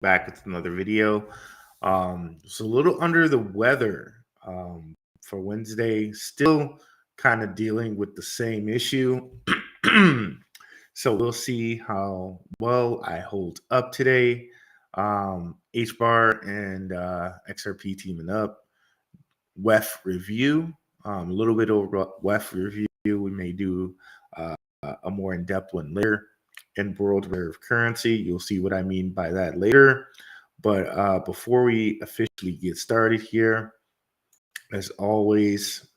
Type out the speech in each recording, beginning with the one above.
back with another video. It's a little under the weather for Wednesday. Still kind of dealing with the same issue. So we'll see how well I hold up today. HBAR and XRP teaming up. WEF review. A little bit over WEF review. We may do a more in-depth one later. In world reserve currency, you'll see what I mean by that later. But before we officially get started here, as always,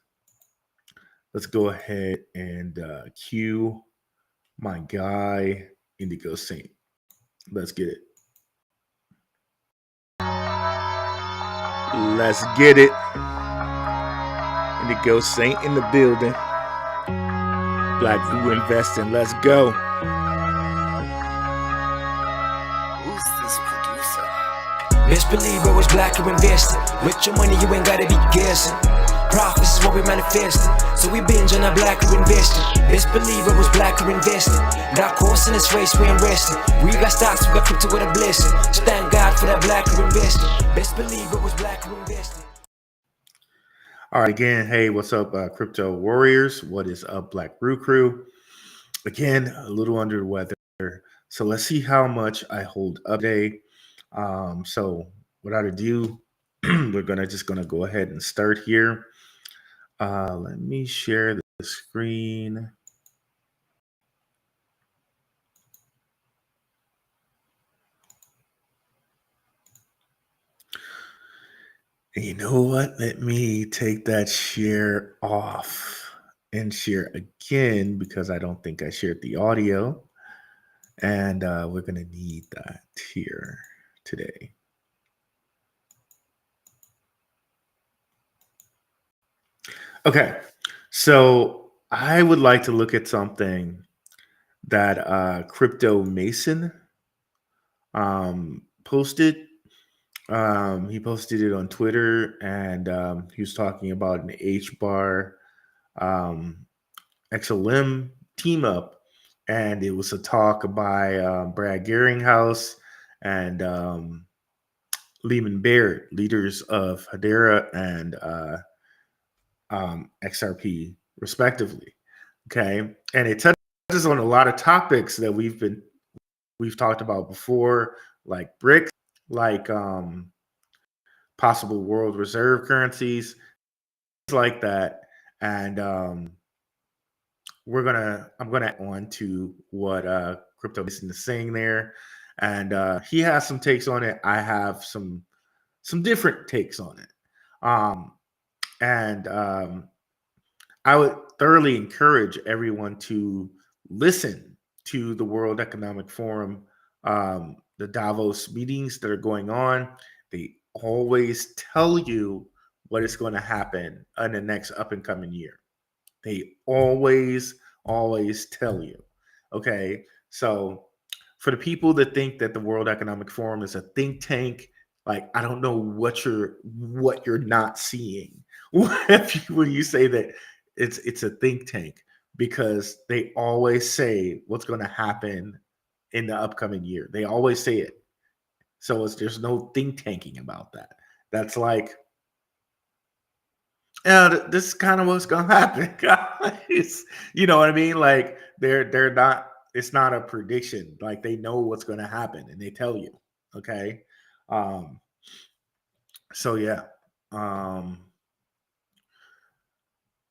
let's go ahead and cue my guy Indigo Saint. Let's get it. Let's get it. Indigo Saint in the building. Black Vu Investing. Let's go. Who's this producer? Best believe I was black or invested. With your money, you ain't gotta be guessing. Profits is what we manifested. So we binge on our black or invested. Best believe I was black or invested. Dark horse in this race, we ain't resting. We got stocks, we got crypto with a blessing. So thank God for that black or invested. Best believe I was black or invested. All right, again, hey, what's up, crypto warriors? What is up, Black Brew Crew? Again, a little under the weather. So let's see how much I hold up today. So without ado, we're just gonna go ahead and start here. Let me share the screen. And you know what? Let me take that share off and share again because I don't think I shared the audio. And we're going to need that here today. Okay, so I would like to look at something that Crypto Mason posted. He posted it on Twitter, and he was talking about an HBAR XLM team up, and it was a talk by Brad Garringhouse and Lehman Baird, leaders of Hedera and XRP, respectively. Okay, and it touches on a lot of topics that we've talked about before, like BRICS, like possible world reserve currencies, things like that. And I'm gonna add on to what Crypto Mason is saying there, and he has some takes on it. I have some different takes on it, and I would thoroughly encourage everyone to listen to the World Economic Forum, the Davos meetings that are going on. They always tell you what is going to happen in the next up and coming year. They always tell you. Okay. So for the people that think that the World Economic Forum is a think tank, like I don't know what you're not seeing when you say that it's a think tank, because they always say what's going to happen in the upcoming year. They always say it. So there's no think tanking about that. That's like, yeah, this is kind of what's gonna happen, guys. You know what I mean? Like they're not. It's not a prediction. Like they know what's gonna happen and they tell you. Okay. Um. So yeah. Um.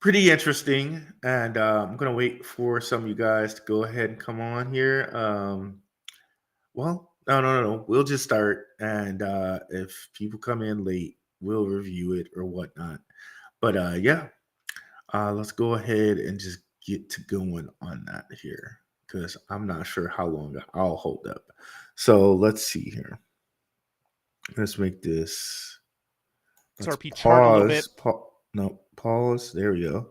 Pretty interesting, and I'm gonna wait for some of you guys to go ahead and come on here. Well, no. We'll just start, and if people come in late, we'll review it or whatnot. But yeah, let's go ahead and just get to going on that here, because I'm not sure how long I'll hold up. So let's see here. Let's make this. Let's XRP chart a little bit. Pause. There we go.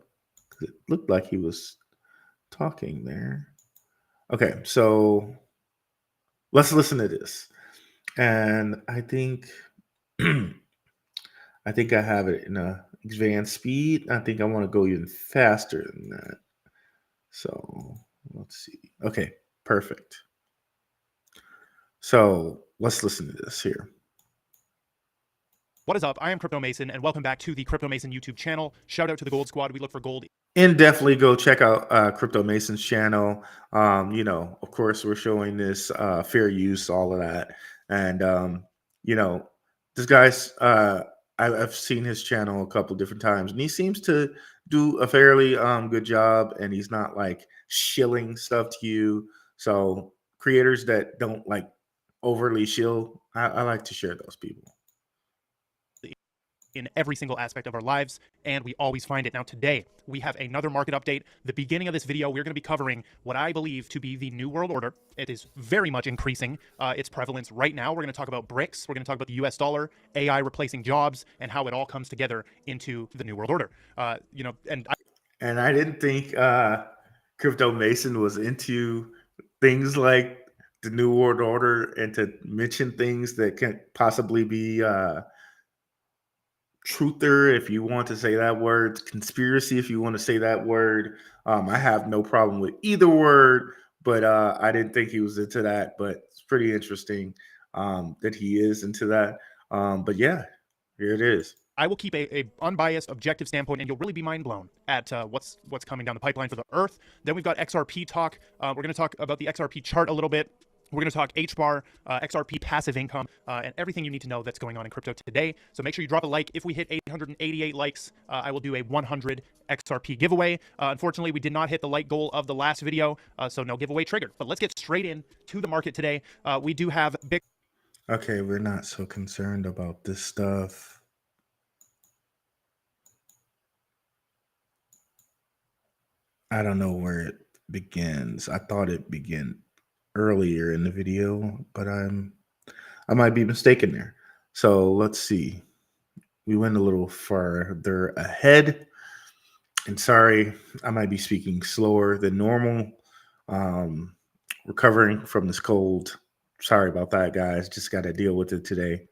It looked like he was talking there. Okay, so let's listen to this. And I think I have it in a advanced speed. I think I want to go even faster than that. So let's see. Okay, perfect. So let's listen to this here. What is up? I am Crypto Mason, and welcome back to the Crypto Mason YouTube channel. Shout out to the Gold Squad. We look for gold. And definitely go check out Crypto Mason's channel. Of course, we're showing this fair use, all of that. And, this guy's, I've seen his channel a couple different times, and he seems to do a fairly good job, and he's not like shilling stuff to you. So creators that don't like overly shill, I like to share those people. In every single aspect of our lives, and we always find it. Now today, we have another market update. The beginning of this video, we're going to be covering what I believe to be the new world order. It is very much increasing its prevalence right now. We're going to talk about BRICS. We're going to talk about the US dollar, AI replacing jobs, and how it all comes together into the new world order. And I didn't think Crypto Mason was into things like the New World Order and to mention things that can possibly be truther, if you want to say that word, conspiracy, if you want to say that word. I have no problem with either word, but I didn't think he was into that. But it's pretty interesting that he is into that. But yeah, here it is. I will keep a unbiased, objective standpoint, and you'll really be mind blown at what's coming down the pipeline for the Earth. Then we've got XRP talk. We're going to talk about the XRP chart a little bit. We're going to talk HBAR, XRP passive income, and everything you need to know that's going on in crypto today. So make sure you drop a like. If we hit 888 likes, I will do a 100 XRP giveaway. Unfortunately, we did not hit the like goal of the last video, so no giveaway triggered. But let's get straight in to the market today. We do have big. Okay, we're not so concerned about this stuff. I don't know where it begins. I thought it began earlier in the video, but I might be mistaken there. So let's see. We went a little farther ahead. And sorry, I might be speaking slower than normal. Recovering from this cold. Sorry about that, guys. Just got to deal with it today.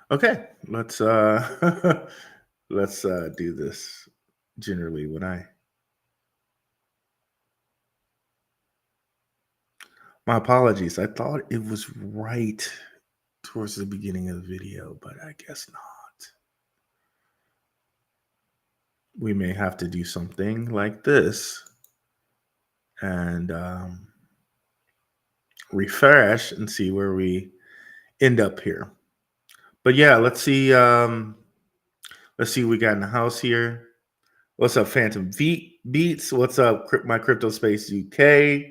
Okay, let's let's do this. Generally, when my apologies. I thought it was right towards the beginning of the video, but I guess not. We may have to do something like this and refresh and see where we end up here. But yeah, let's see. Let's see what we got in the house here. What's up, Phantom Beats? What's up, my Crypto Space UK?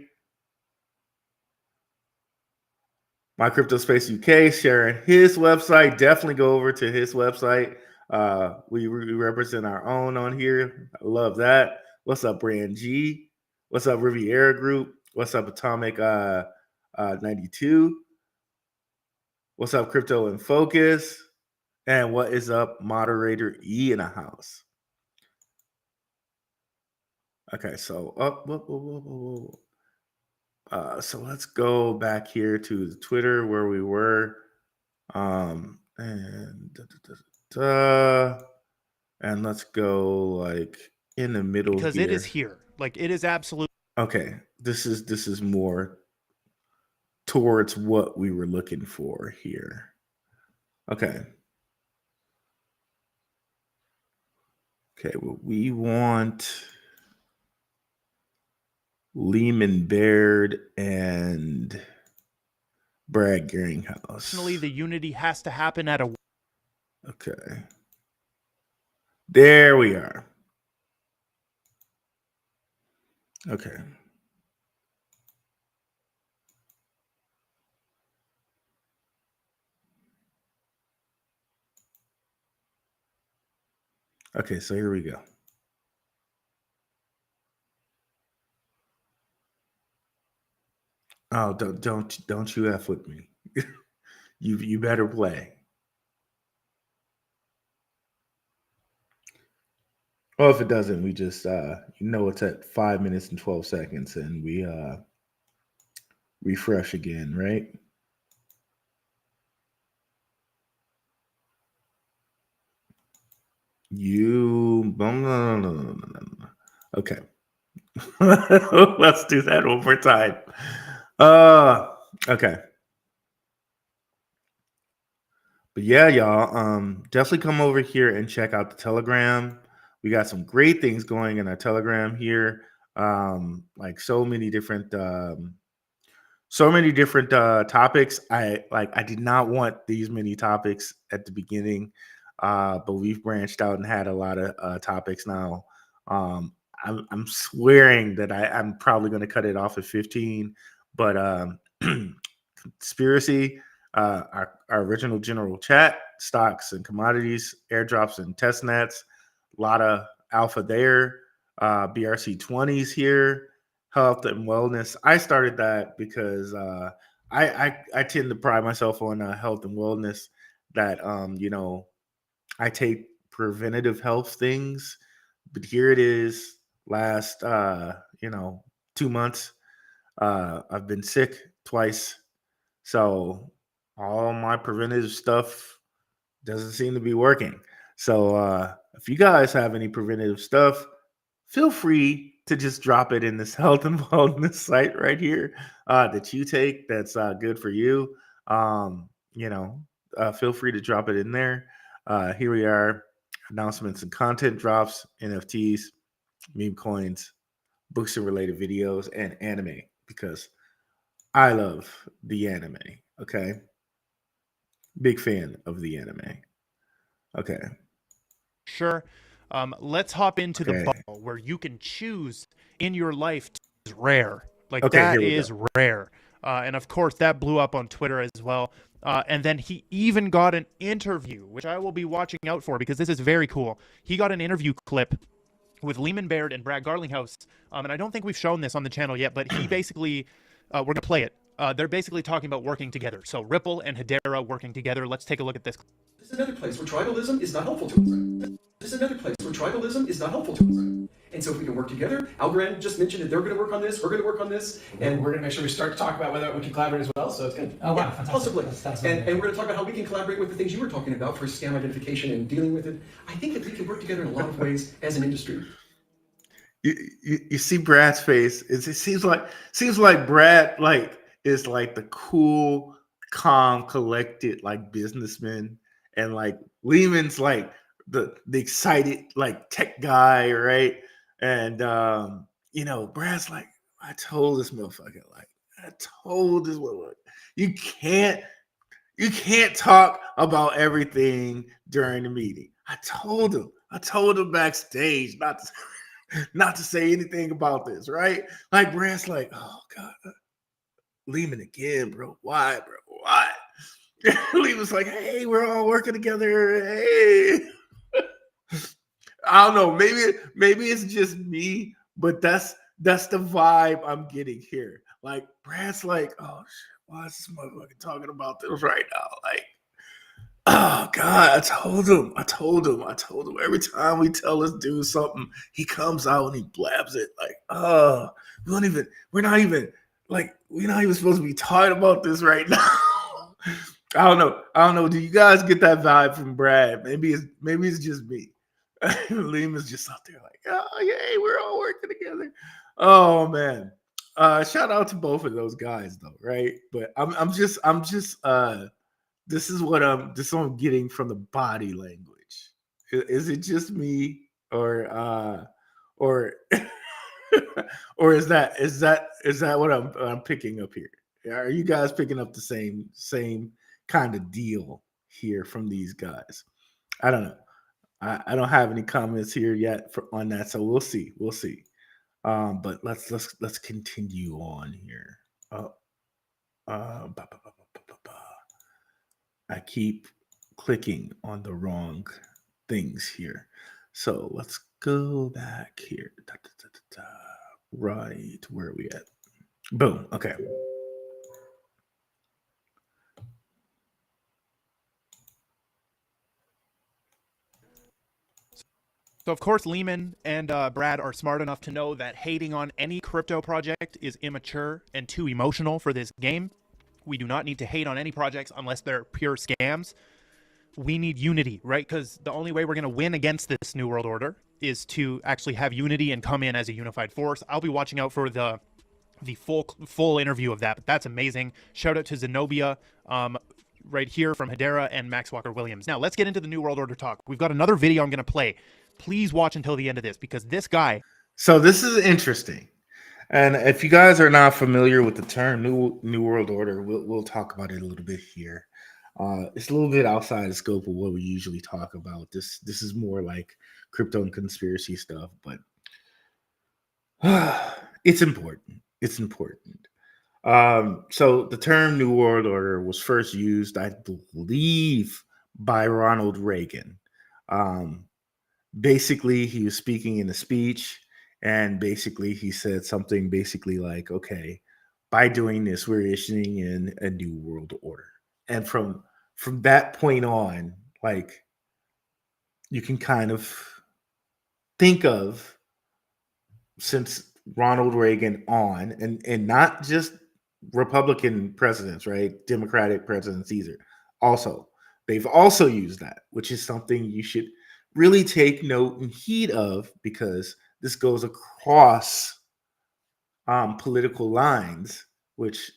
My Crypto Space UK sharing his website. Definitely go over to his website. We represent our own on here. I love that. What's up, Brand G? What's up, Riviera Group? What's up, Atomic 92? What's up, Crypto in Focus? And what is up, Moderator E in the house? Okay, so so let's go back here to the Twitter where we were. And let's go like in the middle because here. It is here. Like it is absolute. Okay, this is more towards what we were looking for here. Okay. Okay, well, we want Lehman Baird and Brad Garringhouse. Personally, the unity has to happen at a. Okay. There we are. Okay. Okay, so here we go. Oh, don't you F with me. You better play. Well, if it doesn't, we just it's at 5 minutes and 12 seconds and we refresh again, right? Okay. Let's do that one more time. Okay. But yeah, y'all, definitely come over here and check out the Telegram. We got some great things going in our Telegram here. Like so many different topics. I did not want these many topics at the beginning, but we've branched out and had a lot of topics now. I'm swearing that I'm probably going to cut it off at 15, but conspiracy, our original general chat, stocks and commodities, airdrops and test nets, a lot of alpha there, BRC20s here, health and wellness. I started that because I tend to pride myself on health and wellness. That I take preventative health things, but here it is. Last 2 months, I've been sick twice, so all my preventative stuff doesn't seem to be working. So if you guys have any preventative stuff, feel free to just drop it in this health and wellness site right here that you take that's good for you. Feel free to drop it in there. Here we are, announcements and content drops, NFTs, meme coins, books and related videos, and anime, because I love the anime. Okay. Big fan of the anime. Okay. Sure. Let's hop into the Okay. bubble where you can choose in your life is rare. Like Okay, that here we is go. rare. And of course, that blew up on Twitter as well. And then he even got an interview, which I will be watching out for because this is very cool. He got an interview clip with Lehman Baird and Brad Garlinghouse. And I don't think we've shown this on the channel yet, but he basically, we're going to play it. They're basically talking about working together. So Ripple and Hedera working together. Let's take a look at this. This is another place where tribalism is not helpful to us. This is another place where tribalism is not helpful to us. And so if we can work together, Algorand just mentioned that they're going to work on this, we're going to work on this, and we're going to make sure we start to talk about whether we can collaborate as well, so it's good. Oh, wow, yeah, fantastic. possibly. That's and we're going to talk about how we can collaborate with the things you were talking about for scam identification and dealing with it. I think that we can work together in a lot of ways as an industry. You see Brad's face. It seems like Brad is like the cool, calm, collected businessman, and Lehman's like the excited tech guy, right? And Brad's like, I told this motherfucker, you can't talk about everything during the meeting. I told him backstage not to say anything about this, right? Like Brad's like, oh God, Lehman again, bro. Why, bro? Why? Lehman's like, hey, we're all working together. Hey. I don't know. Maybe it's just me, but that's the vibe I'm getting here. Like Brad's like, oh shit, why is this motherfucker talking about this right now? Like, oh God, I told him. Every time we tell this dude something, he comes out and he blabs it. Like, oh, we're not even supposed to be talking about this right now. I don't know. Do you guys get that vibe from Brad? Maybe it's just me. Lima's just out there like, oh yay, we're all working together. Oh man. Shout out to both of those guys though, right? But I'm just this is what I'm getting from the body language. Is it just me or or is that what I'm picking up here? Are you guys picking up the same kind of deal here from these guys? I don't know. I don't have any comments here yet on that, so we'll see. But let's continue on here. I keep clicking on the wrong things here, so let's go back here. Right, where are we at? Boom. Okay. So, of course, Lehman and Brad are smart enough to know that hating on any crypto project is immature and too emotional for this game. We do not need to hate on any projects unless they're pure scams. we need unity, right? Because the only way we're going to win against this New World Order is to actually have unity and come in as a unified force. I'll be watching out for the full interview of that, but that's amazing. Shout out to Zenobia right here from Hedera and Max Walker Williams. Now let's get into the New World Order talk. We've got another video I'm going to play. Please watch until the end of this, because this guy. So this is interesting. And if you guys are not familiar with the term New World Order, we'll talk about it a little bit here. It's a little bit outside the scope of what we usually talk about. This is more like crypto and conspiracy stuff, but it's important. It's important. So the term New World Order was first used, I believe, by Ronald Reagan. Basically, he was speaking in a speech, and basically he said something basically like, okay, by doing this, we're issuing in a new world order. And from that point on, like, you can kind of think of, since Ronald Reagan on, and not just Republican presidents, right? Democratic presidents either. Also, they've also used that, which is something you should really take note and heed of, because this goes across political lines, which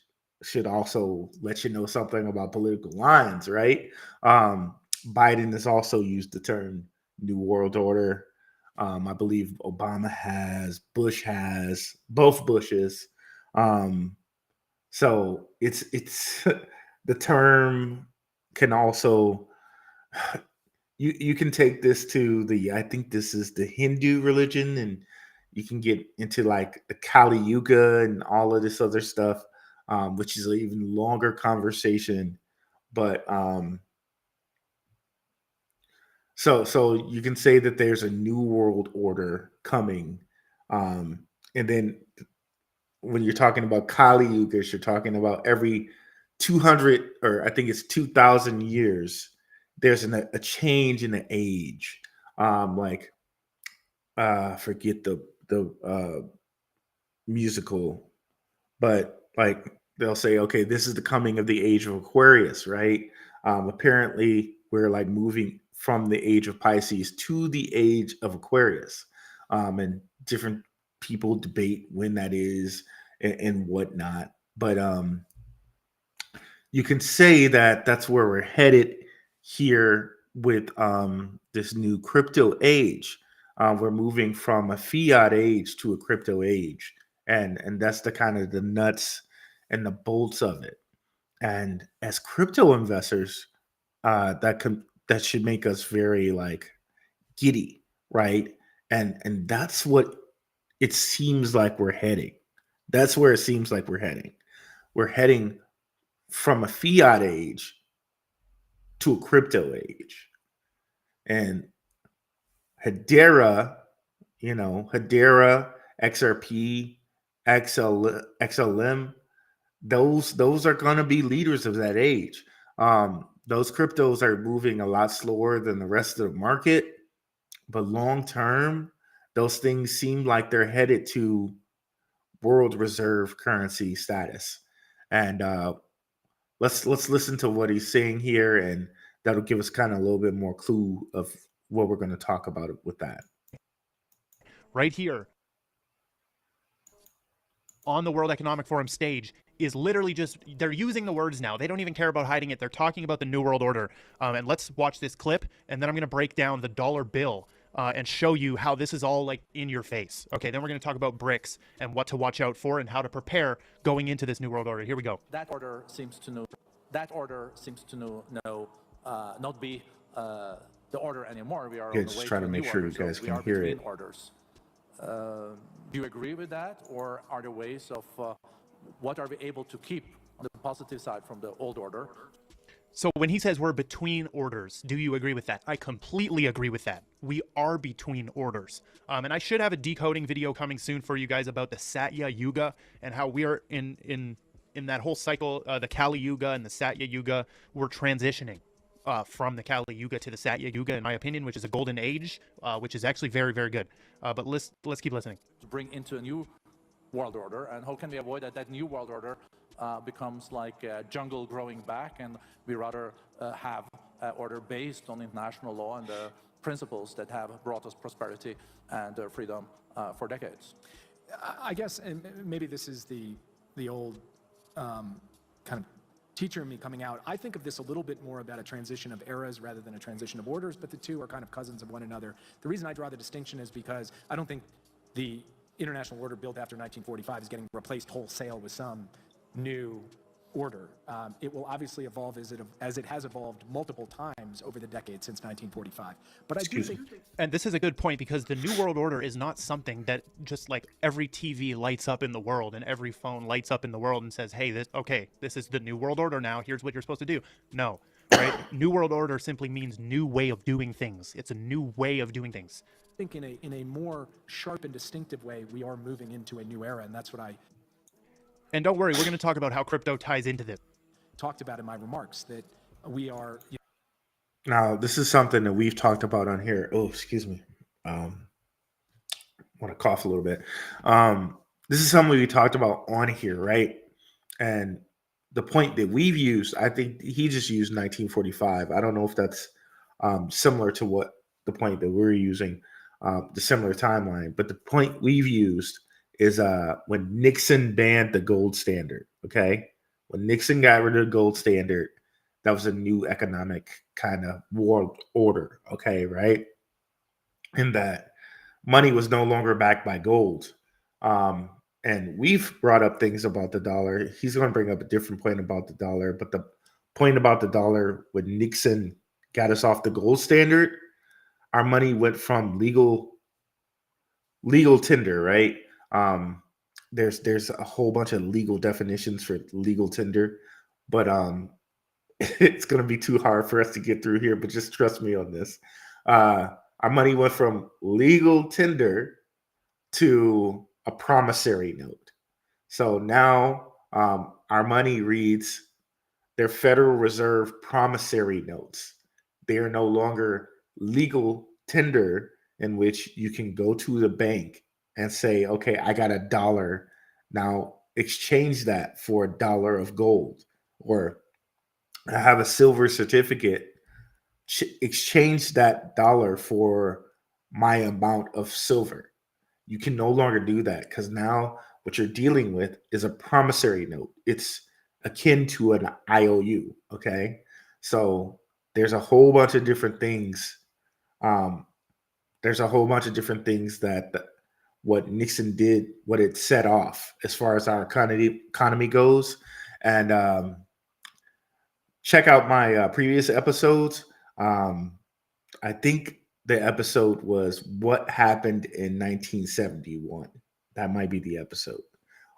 should also let you know something about political lines, right? Biden has also used the term New World Order. I believe Obama has, Bush has, both Bushes. So it's the term can also, you can take this to I think this is the Hindu religion, and you can get into like the Kali Yuga and all of this other stuff, which is an even longer conversation. But so you can say that there's a new world order coming, and then when you're talking about Kali Yuga, you're talking about every 200, or I think it's 2,000 years, there's a change in the age. Forget the musical, but like they'll say, okay, this is the coming of the age of Aquarius, right? Apparently, we're like moving from the age of Pisces to the age of Aquarius, and different people debate when that is and whatnot. But you can say that that's where we're headed here with this new crypto age. We're moving from a fiat age to a crypto age, and that's the kind of the nuts and the bolts of it. And as crypto investors, that should make us very like giddy, right? And that's what it seems like we're heading. That's where it seems like we're heading. We're heading from a fiat age to a crypto age. And Hedera, XRP, XLM, those are going to be leaders of that age. Those cryptos are moving a lot slower than the rest of the market, but long term, those things seem like they're headed to world reserve currency status. And let's listen to what he's saying here, and that'll give us kind of a little bit more clue of what we're going to talk about with that. Right here on the World Economic Forum stage is literally just, they're using the words now. They don't even care about hiding it. They're talking about the New World Order. And let's watch this clip, and then I'm going to break down the dollar bill and show you how this is all like in your face. Okay, then we're going to talk about BRICS and what to watch out for and how to prepare going into this New World Order. Here we go. That order seems to not be the order anymore. We are Yeah, on the just way trying to to a make new sure order, you guys so we can are hear between it. orders. Do you agree with that, or are there ways of what are we able to keep on the positive side from the old order? So when he says we're between orders, do you agree with that? I completely agree with that. We are between orders. And I should have a decoding video coming soon for you guys about the Satya Yuga and how we are in that whole cycle, the Kali Yuga and the Satya Yuga. We're transitioning from the Kali Yuga to the Satya Yuga, in my opinion, which is a golden age, which is actually very, very good. But let's keep listening. To bring into a new world order, and how can we avoid that new world order becomes like a jungle growing back, and we rather have order based on international law and the principles that have brought us prosperity and freedom for decades. I guess, and maybe this is the old kind of teacher in me coming out. I think of this a little bit more about a transition of eras rather than a transition of orders, but the two are kind of cousins of one another. The reason I draw the distinction is because I don't think the international order built after 1945 is getting replaced wholesale with some new order. It will obviously evolve as it has evolved multiple times over the decades since 1945. But I do think, and this is a good point, because the New World Order is not something that just like every TV lights up in the world and every phone lights up in the world and says, hey, this is the New World Order now. Here's what you're supposed to do. No, right? New World Order simply means new way of doing things. It's a new way of doing things. I think in a more sharp and distinctive way, we are moving into a new era, and that's what I And don't worry, we're going to talk about how crypto ties into this. talked about in my remarks, that we are. Now, this is something that we've talked about on here. Oh, excuse me. Want to cough a little bit. This is something we talked about on here, right? And the point that we've used, I think he just used 1945. I don't know if that's similar to what the point that we're using, the similar timeline. But the point we've used is when Nixon banned the gold standard, okay? When Nixon got rid of the gold standard, that was a new economic kind of world order, okay, right? And that money was no longer backed by gold. And we've brought up things about the dollar. He's going to bring up a different point about the dollar, but the point about the dollar, when Nixon got us off the gold standard, our money went from legal tender, right? There's a whole bunch of legal definitions for legal tender, but it's going to be too hard for us to get through here, but just trust me on this. Our money went from legal tender to a promissory note. So now our money reads, they're Federal Reserve promissory notes. They are no longer legal tender, in which you can go to the bank and say, okay, I got $1. Now exchange that for $1 of gold, or I have a silver certificate. Exchange that dollar for my amount of silver. You can no longer do that, because now what you're dealing with is a promissory note. It's akin to an IOU. Okay. So there's a whole bunch of different things. There's a whole bunch of different things that what Nixon did, what it set off as far as our economy goes. And check out my previous episodes. I think the episode was What Happened in 1971. That might be the episode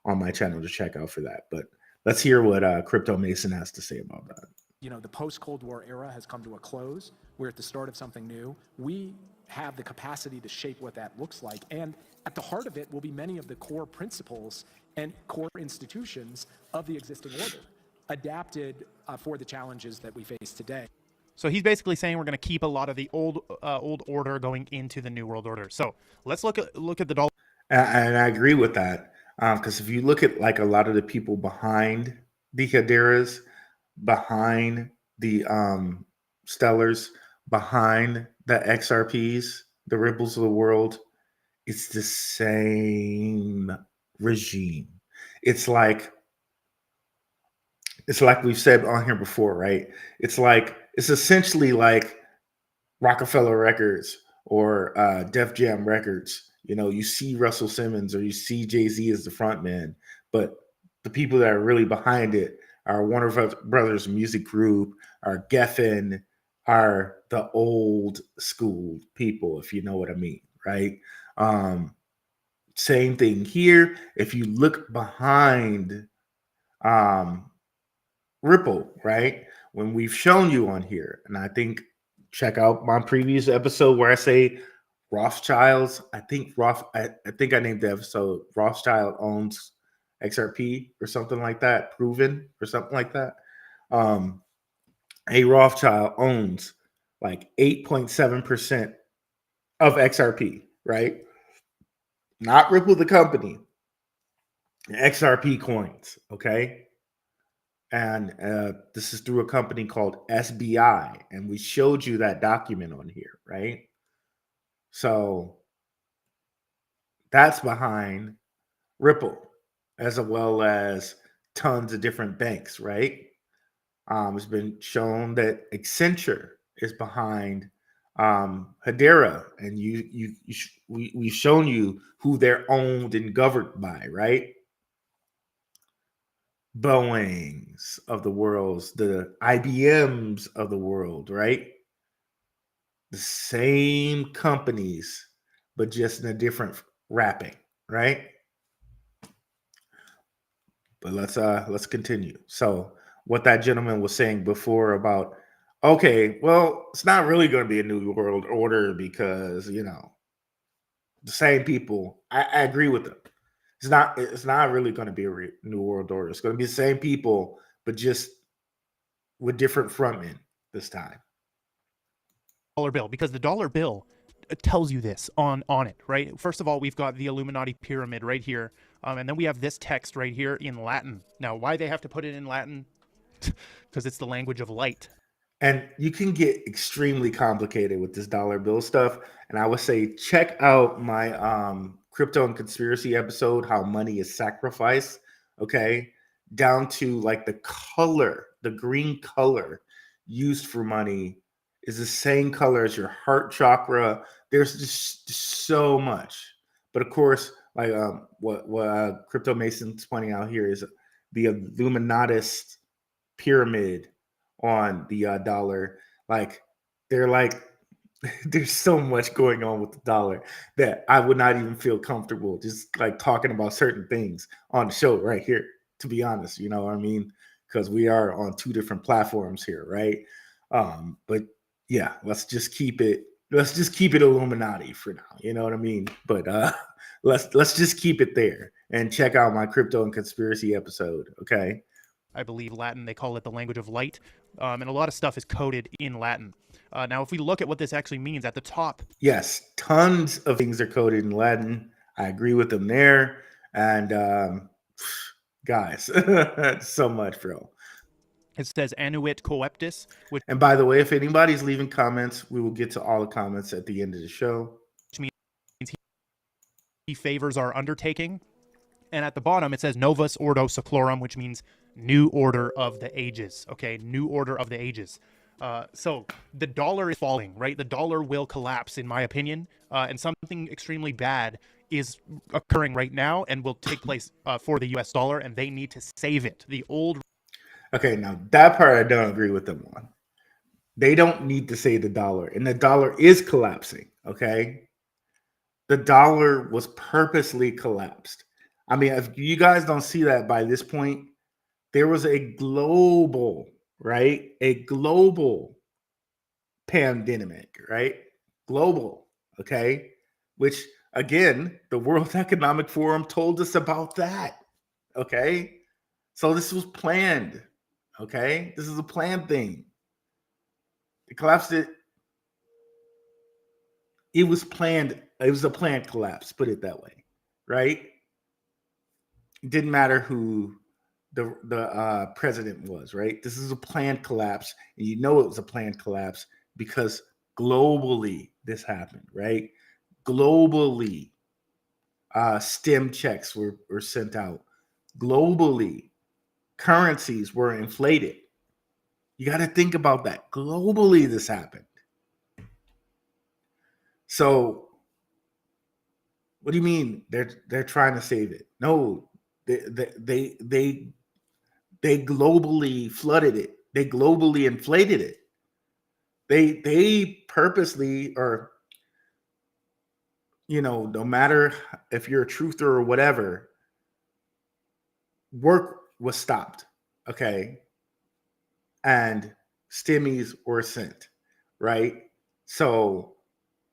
on my channel to check out for that. But let's hear what Crypto Mason has to say about that. You know, the post-Cold War era has come to a close. We're at the start of something new. We have the capacity to shape what that looks like. And at the heart of it will be many of the core principles and core institutions of the existing order, adapted for the challenges that we face today. So he's basically saying we're going to keep a lot of the old order going into the New World Order. So let's look at the dollar. And I agree with that, because if you look at like a lot of the people behind the Hedera's, behind the Stellars, behind the XRPs, the Ripples of the world, it's the same regime. It's like we've said on here before, right? It's essentially like Rockefeller Records or Def Jam Records. You know, you see Russell Simmons or you see Jay-Z as the front man, but the people that are really behind it are Warner Brothers Music Group, are Geffen, are the old school people, if you know what I mean, right? Same thing here. If you look behind Ripple, right? When we've shown you on here, and I think check out my previous episode where I say Rothschilds. I think I named the episode Rothschild owns XRP or something like that, proven or something like that. A Rothschild owns like 8.7% of XRP, right? Not Ripple the company, XRP coins, okay? And this is through a company called SBI, and we showed you that document on here, right? So that's behind Ripple, as well as tons of different banks, right? It's been shown that Accenture is behind Hedera, and we've shown you who they're owned and governed by, right? Boeings of the world, the IBMs of the world, right? The same companies, but just in a different wrapping, right? But let's continue. So what that gentleman was saying before about, okay, well, it's not really going to be a new world order because the same people. I agree with them. It's not really going to be a new world order. It's going to be the same people, but just with different frontmen this time. Dollar bill, because the dollar bill tells you this on it, right? First of all, we've got the Illuminati pyramid right here, and then we have this text right here in Latin. Now, why they have to put it in Latin? Because it's the language of light. And you can get extremely complicated with this dollar bill stuff. And I would say check out my crypto and conspiracy episode, How Money is Sacrificed. Okay. Down to like the color, the green color used for money is the same color as your heart chakra. There's just so much. But of course, like what Crypto Mason's pointing out here is the Illuminatist pyramid on the dollar. Like they're like there's so much going on with the dollar that I would not even feel comfortable just like talking about certain things on the show right here, to be honest. You know what I mean? Because we are on two different platforms here, right? But yeah, let's just keep it Illuminati for now. You know what I mean? But let's just keep it there and check out my crypto and conspiracy episode. Okay. I believe Latin, they call it the language of light, and a lot of stuff is coded in Latin. Now, if we look at what this actually means at the top. Yes, tons of things are coded in Latin. I agree with them there. And guys, so much, bro. It says annuit coeptis, which And by the way, if anybody's leaving comments, we will get to all the comments at the end of the show. means he favors our undertaking. And at the bottom, it says Novus Ordo Seclorum, which means new order of the ages. Okay, new order of the ages. So the dollar is falling, right? The dollar will collapse, in my opinion. And something extremely bad is occurring right now and will take place for the US dollar, and they need to save it. The old. Okay, now that part I don't agree with them on. They don't need to save the dollar, and the dollar is collapsing. Okay, the dollar was purposely collapsed. I mean, if you guys don't see that by this point, there was a global, right? A global pandemic, right? Global, okay? Which, again, the World Economic Forum told us about that, okay? So this was planned, okay? This is a planned thing. It collapsed it. It was planned. It was a planned collapse, put it that way, right? It didn't matter who the president was, right? This is a planned collapse, and you know it was a planned collapse because globally this happened, right? Globally, stem checks were sent out. Globally, currencies were inflated. You got to think about that. Globally, this happened. So, what do you mean they're trying to save it? No. They globally flooded it. They globally inflated it. They purposely, or no matter if you're a truther or whatever, work was stopped. Okay, and stimmies were sent, right? So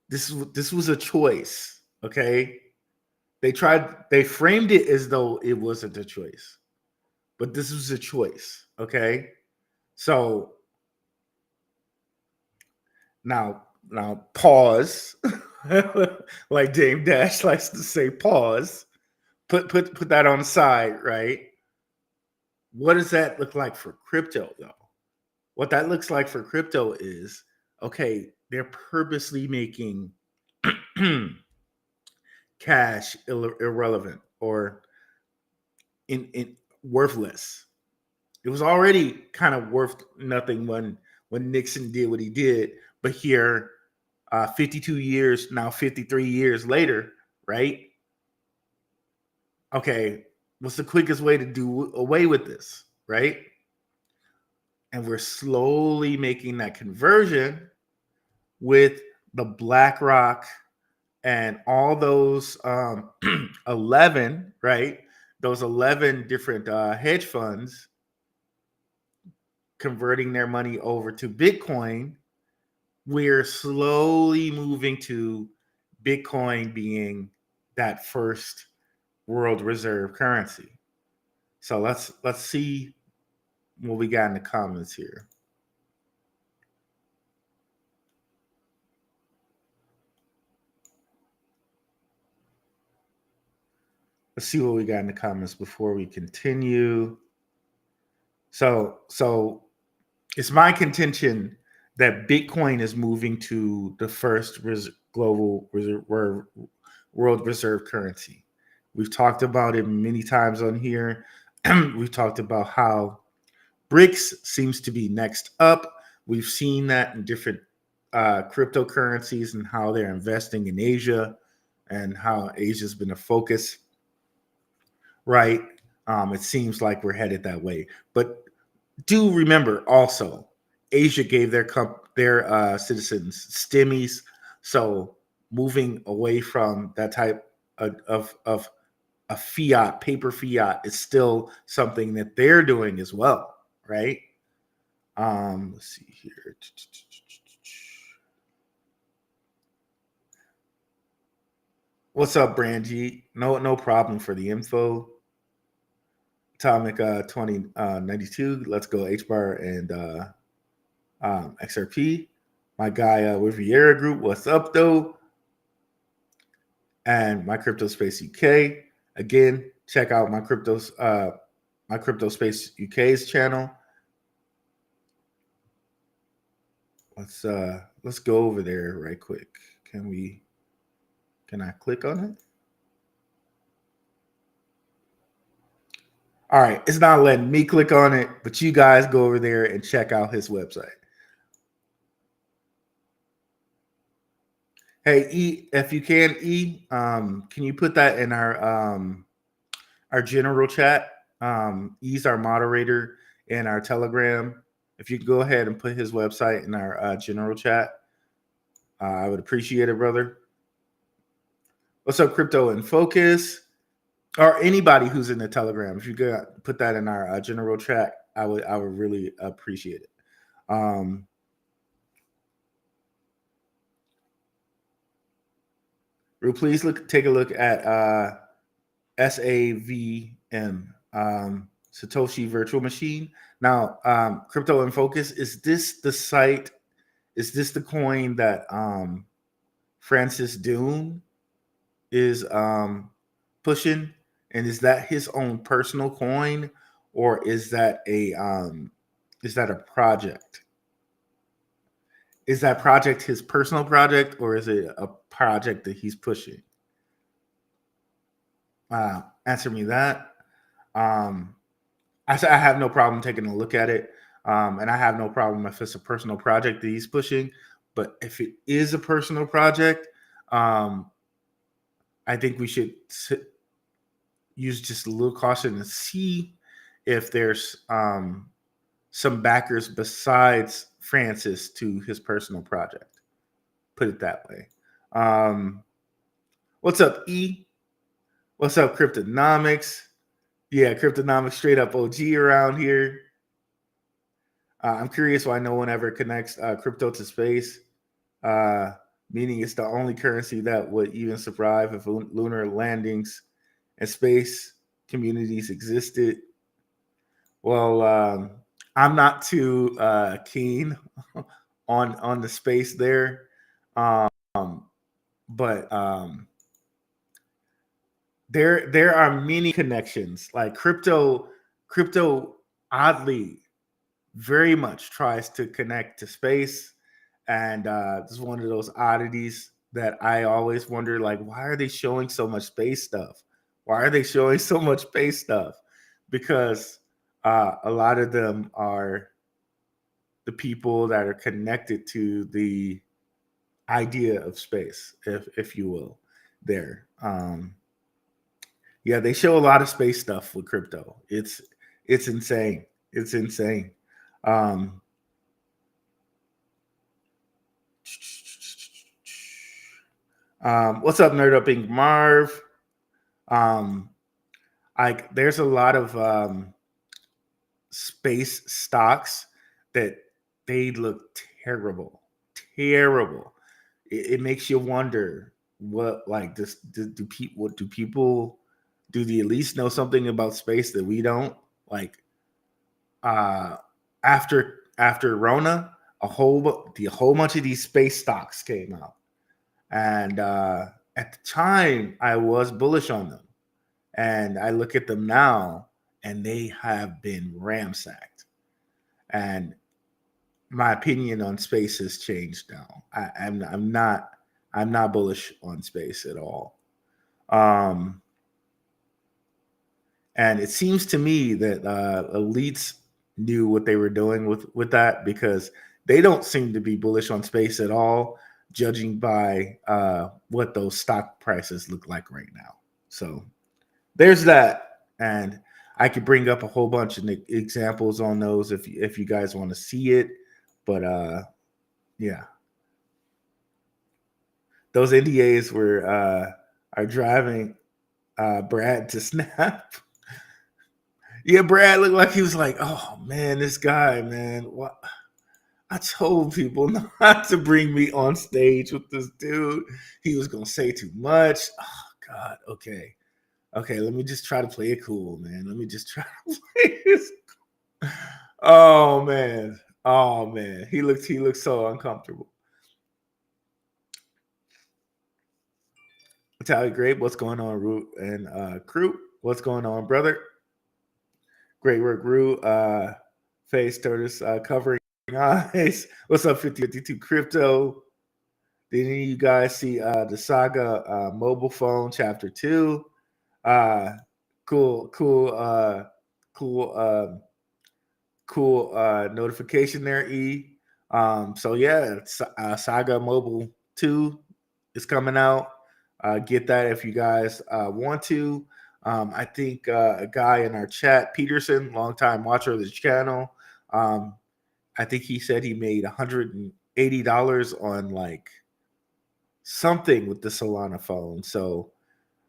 this was a choice. Okay. They framed it as though it wasn't a choice, but this was a choice. Okay. So now pause, like Dame Dash likes to say, pause, put that on the side, right? What does that look like for crypto, though? What that looks like for crypto is, okay, they're purposely making cash irrelevant or in worthless. It was already kind of worth nothing when Nixon did what he did, but here, 52 years now, 53 years later, right? Okay, what's the quickest way to do away with this, right? And we're slowly making that conversion with the BlackRock and all those 11, right? Those 11 different hedge funds converting their money over to Bitcoin. We're slowly moving to Bitcoin being that first world reserve currency. So let's see what we got in the comments here. Let's see what we got in the comments before we continue. So it's my contention that Bitcoin is moving to the first global world reserve currency. We've talked about it many times on here. We've talked about how BRICS seems to be next up. We've seen that in different cryptocurrencies and how they're investing in Asia and how Asia's been a focus, right? It seems like we're headed that way. But do remember also, Asia gave their citizens stimmies. So moving away from that type of a fiat, paper fiat, is still something that they're doing as well, right? Let's see here. What's up, Brandy? No problem for the info. Atomic 2092. Let's go HBAR and XRP. My guy Riviera Group. What's up, though? And my Crypto Space UK. Again, check out my Crypto Space UK's channel. Let's go over there right quick. Can I click on it? All right, it's not letting me click on it, but you guys go over there and check out his website. Hey, E, if you can, can you put that in our general chat? E's our moderator in our Telegram. If you could go ahead and put his website in our general chat, I would appreciate it, brother. What's up, Crypto in Focus? Or anybody who's in the Telegram, if you could put that in our general chat, I would really appreciate it. Please take a look at SAVM, Satoshi Virtual Machine. Now, Crypto in Focus, is this the site? Is this the coin that Francis Dune is pushing? And is that his own personal coin, or is that a project? Is that project his personal project, or is it a project that he's pushing? Answer me that. I have no problem taking a look at it, and I have no problem if it's a personal project that he's pushing. But if it is a personal project, I think we should use just a little caution and see if there's some backers besides Francis to his personal project. Put it that way. What's up, E? What's up, Cryptonomics? Yeah, Cryptonomics straight up OG around here. I'm curious why no one ever connects crypto to space, meaning it's the only currency that would even survive if lunar landings and space communities existed. Well, I'm not too keen on the space there, but there are many connections. Like crypto oddly very much tries to connect to space. And this is one of those oddities that I always wonder, like, why are they showing so much space stuff? Why are they showing so much space stuff? Because a lot of them are the people that are connected to the idea of space, if you will, there. Yeah, they show a lot of space stuff with crypto. It's insane. It's insane. Um, what's up, Nerd Up Ink Marv? Like, there's a lot of space stocks that they look terrible, terrible. It makes you wonder what, like, this do people do they at least know something about space that we don't? Like, after Rona, a whole bunch of these space stocks came out, and at the time I was bullish on them, and I look at them now, and they have been ramsacked, and my opinion on space has changed now. I'm not bullish on space at all. And it seems to me that elites knew what they were doing with that, because they don't seem to be bullish on space at all, judging by what those stock prices look like right now. So there's that. And I could bring up a whole bunch of examples on those if you guys want to see it. But yeah, those NDAs are driving Brad to snap. Yeah, Brad looked like he was like, oh man, this guy, man. What? I told people not to bring me on stage with this dude. He was gonna say too much. Oh God. Okay. Let me just try to play it cool, man. Let me just try to play this. Oh man. He looked so uncomfortable. Italian Grape, what's going on, Root and Crew? What's going on, brother? Great work, Root. Face Tortoise covering eyes. What's up, 5052 Crypto? Did any of you guys see the Saga mobile phone chapter 2? Cool notification there, E. So yeah, Saga Mobile 2 is coming out. Get that if you guys want to. I think a guy in our chat, Peterson, longtime watcher of the channel, I think he said he made $180 on like something with the Solana phone. So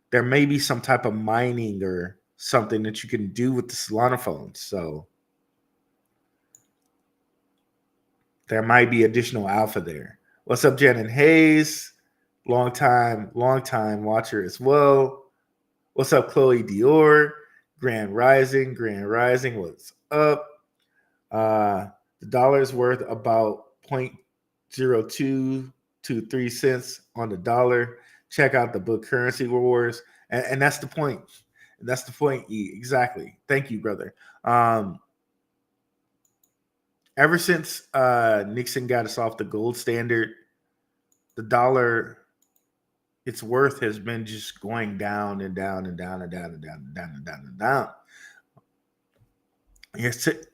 there may be some type of mining or something that you can do with the Solana phone. So there might be additional alpha there. What's up, Jen and Hayes? Long time watcher as well. What's up, Chloe Dior? Grand Rising, what's up? The dollar is worth about 0.0223 cents on the dollar. Check out the book Currency Wars. And that's the point. That's the point, E. Exactly. Thank you, brother. Ever since Nixon got us off the gold standard, the dollar, its worth has been just going down and down and down and down and down and down and down and down.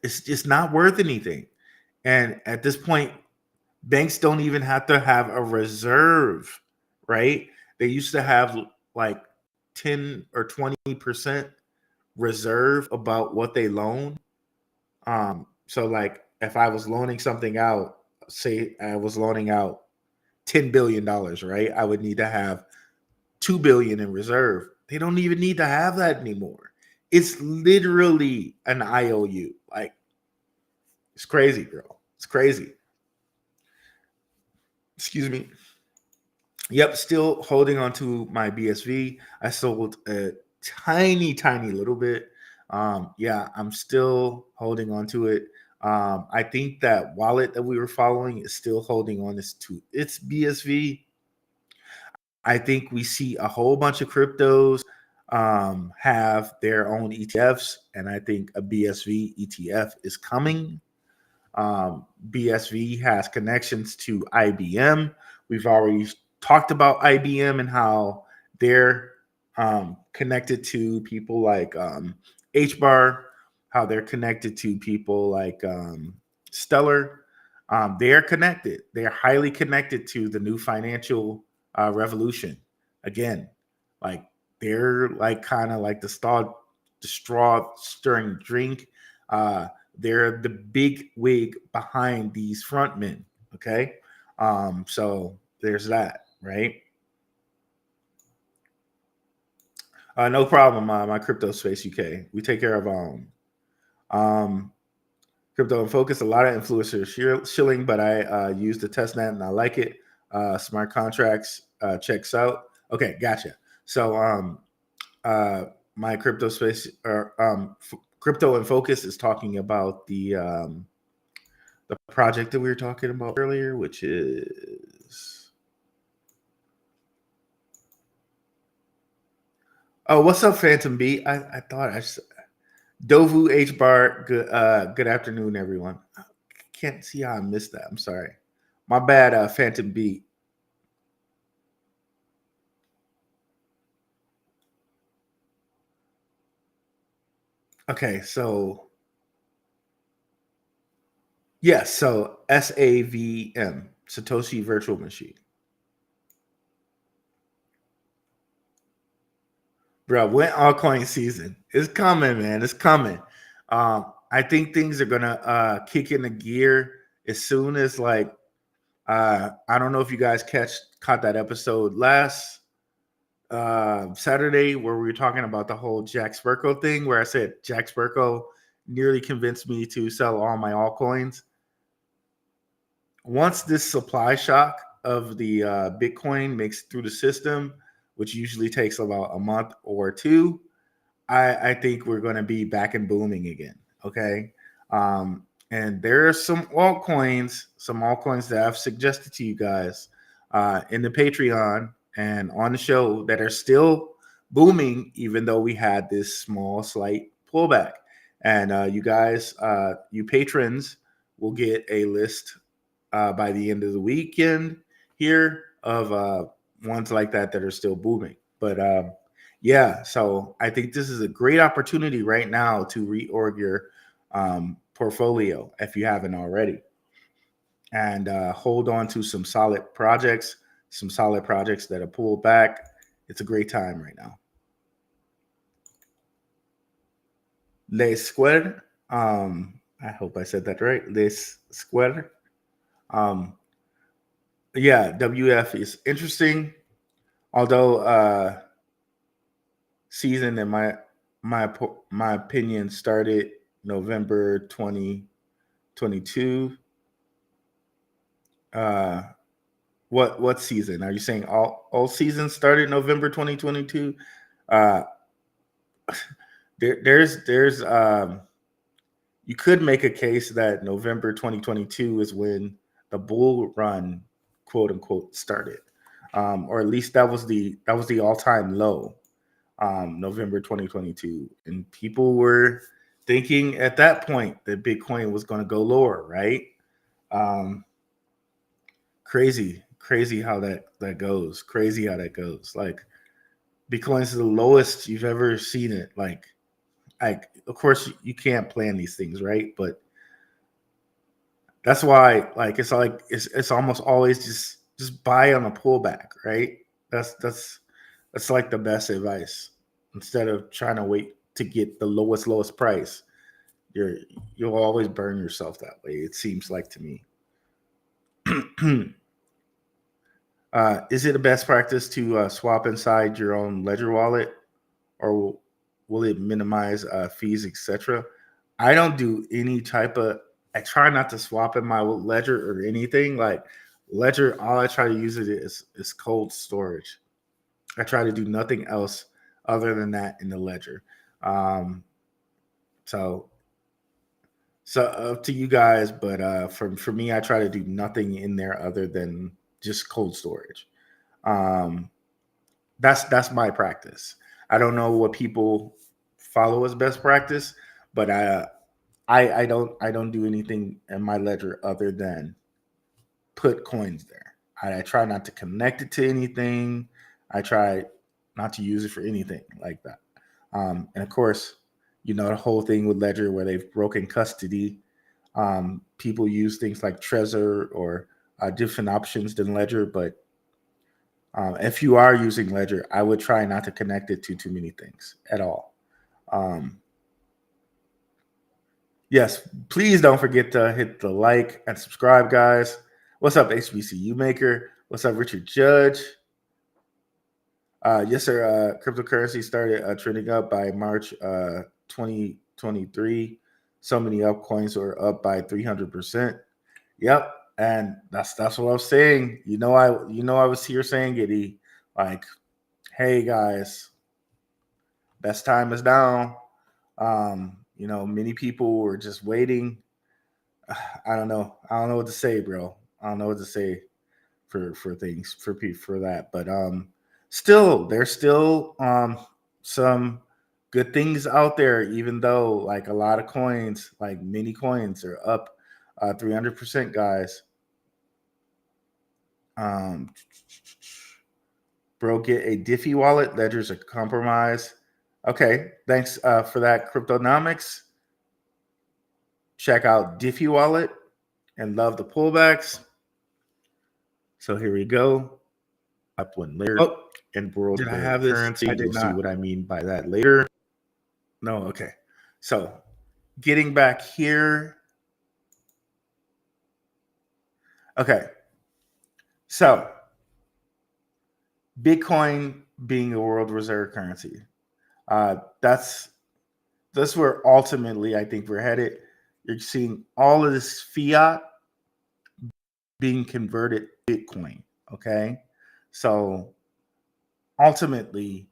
It's just not worth anything. And at this point, banks don't even have to have a reserve, right? They used to have like 10 or 20% reserve about what they loan. So like if I was loaning something out, say I was loaning out $10 billion, right? I would need to have $2 billion in reserve. They don't even need to have that anymore. It's literally an IOU. Like, it's crazy, girl. It's crazy. Excuse me. Yep, still holding on to my BSV. I sold a tiny little bit. Yeah, I'm still holding on to it. I think that wallet that we were following is still holding on to its BSV. I think we see a whole bunch of cryptos have their own ETFs, and I think a BSV ETF is coming. BSV has connections to IBM. We've already talked about IBM and how they're connected to people like HBAR, how they're connected to people like Stellar. They're connected. They're highly connected to the new financial revolution. Again, like they're like kind of like the straw stirring drink. They're the big wig behind these frontmen. Okay. So there's that, right? No problem, my crypto space UK. We take care of crypto and focus. A lot of influencers shilling, but I use the testnet and I like it. Smart contracts checks out. Okay, gotcha. So my crypto space or crypto and focus is talking about the project that we were talking about earlier, which is what's up, Phantom B? I thought I Dovu HBAR. Good afternoon, everyone. I can't see how I missed that. I'm sorry. My bad, Phantom B. Okay, so yes, so SAVM, Satoshi Virtual Machine. Bro, when altcoin season? It's coming, man. It's coming. I think things are gonna kick into gear as soon as like I don't know if you guys caught that episode last Saturday where we were talking about the whole Jack Spirko thing, where I said Jack Spirko nearly convinced me to sell all my altcoins. Once this supply shock of the Bitcoin makes through the system, which usually takes about a month or two, I think we're going to be back and booming again. Okay. And there are some altcoins that I've suggested to you guys in the Patreon and on the show that are still booming, even though we had this small, slight pullback. And you guys, you patrons, will get a list by the end of the weekend here of ones like that are still booming. But yeah, so I think this is a great opportunity right now to reorg your portfolio if you haven't already, and hold on to some solid projects that are pulled back. It's a great time right now. Les Square, I hope I said that right. Les Square. Yeah, WF is interesting, although season in my opinion started November 2022. What season are you saying? All seasons started November 2022. There's you could make a case that November 2022 is when the bull run, quote unquote, started, or at least that was the all-time low, November 2022, and people were thinking at that point that Bitcoin was going to go lower, right? Crazy how that goes. Crazy how that goes. Like Bitcoin's the lowest you've ever seen it. Like of course you can't plan these things, right? But that's why it's almost always just buy on a pullback, right? That's like the best advice. Instead of trying to wait to get the lowest price, you'll always burn yourself that way. It seems like to me. Is it a best practice to swap inside your own Ledger wallet, or will it minimize fees, etc.? I don't do any type of. I try not to swap in my Ledger or anything. Like Ledger, all I try to use it is cold storage. I try to do nothing else other than that in the Ledger. So up to you guys, but for me, I try to do nothing in there other than just cold storage. That's my practice. I don't know what people follow as best practice, but I don't do anything in my ledger other than put coins there. I try not to connect it to anything. I try not to use it for anything like that. And of course, the whole thing with Ledger where they've broken custody. People use things like Trezor or different options than Ledger, but if you are using Ledger, I would try not to connect it to too many things at all. Yes, please don't forget to hit the like and subscribe, guys. What's up, HBCU Maker? What's up, Richard Judge? Yes, sir. Cryptocurrency started trending up by March 2023. So many altcoins were up by 300%. Yep, and that's what I was saying. I was here saying it. Like, hey guys, best time is now. Many people were just waiting. I don't know what to say, bro. I don't know what to say for things for that, but there's still some good things out there, even though like a lot of coins, like many coins, are up 300%, guys. Bro, get a Diffie wallet. Ledger's a compromise. Okay, thanks for that, Cryptonomics. Check out Diffie wallet and love the pullbacks. So here we go. Up one later. Oh, and world did I have this currency? I did not. See what I mean by that later. No, okay. So getting back here. Okay. So Bitcoin being a world reserve currency. That's where ultimately I think we're headed. You're seeing all of this fiat being converted to Bitcoin. Okay. So ultimately,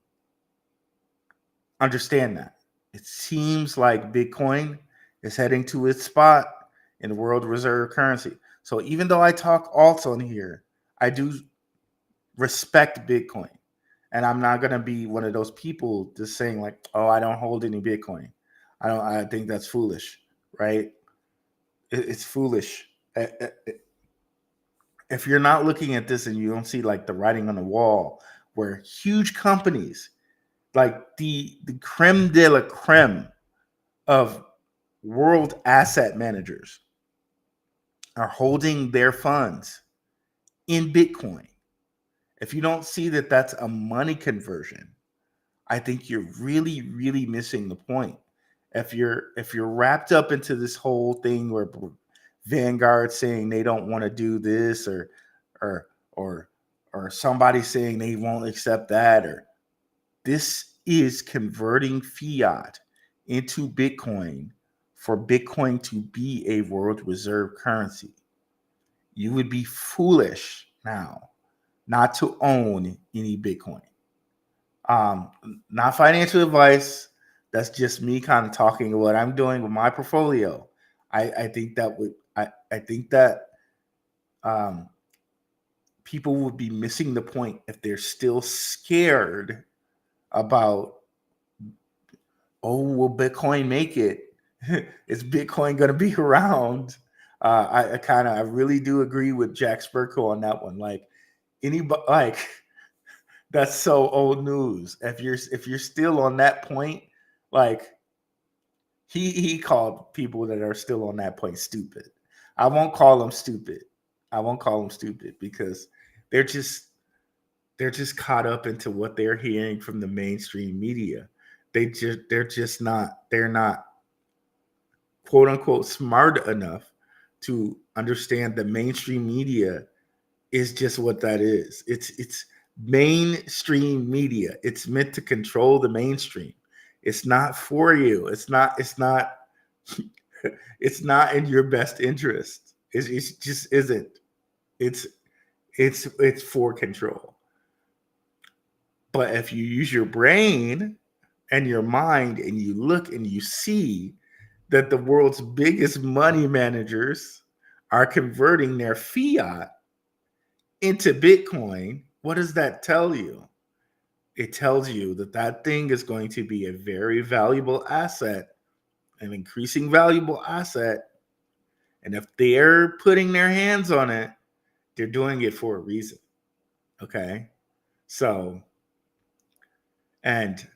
understand that. It seems like Bitcoin is heading to its spot in world reserve currency. So even though I talk alts on here, I do respect Bitcoin. And I'm not going to be one of those people just saying like, oh, I don't hold any Bitcoin. I think that's foolish, right? It's foolish. If you're not looking at this and you don't see like the writing on the wall where huge companies like the creme de la creme of world asset managers are holding their funds in Bitcoin. If you don't see that that's a money conversion, I think you're really, really missing the point. If you're wrapped up into this whole thing where Vanguard saying they don't want to do this or somebody saying they won't accept that, or this is converting fiat into Bitcoin for Bitcoin to be a world reserve currency. You would be foolish now not to own any Bitcoin. Not financial advice. That's just me kind of talking what I'm doing with my portfolio. I think that people would be missing the point if they're still scared about, oh, will Bitcoin make it? Is Bitcoin going to be around? I really do agree with Jack Spurko on that one. Like that's so old news. If you're still on that point, like he called people that are still on that point stupid. I won't call them stupid. Because they're just caught up into what they're hearing from the mainstream media. They're not quote unquote smart enough to understand the mainstream media is just what that is. It's mainstream media. It's meant to control the mainstream. It's not for you. It's not it's not in your best interest. It just isn't. It's for control. But if you use your brain and your mind and you look and you see that the world's biggest money managers are converting their fiat into Bitcoin, what does that tell you? it tells you that that thing is going to be a very valuable asset, an increasing valuable asset. And if they're putting their hands on it, they're doing it for a reason. Okay. So, and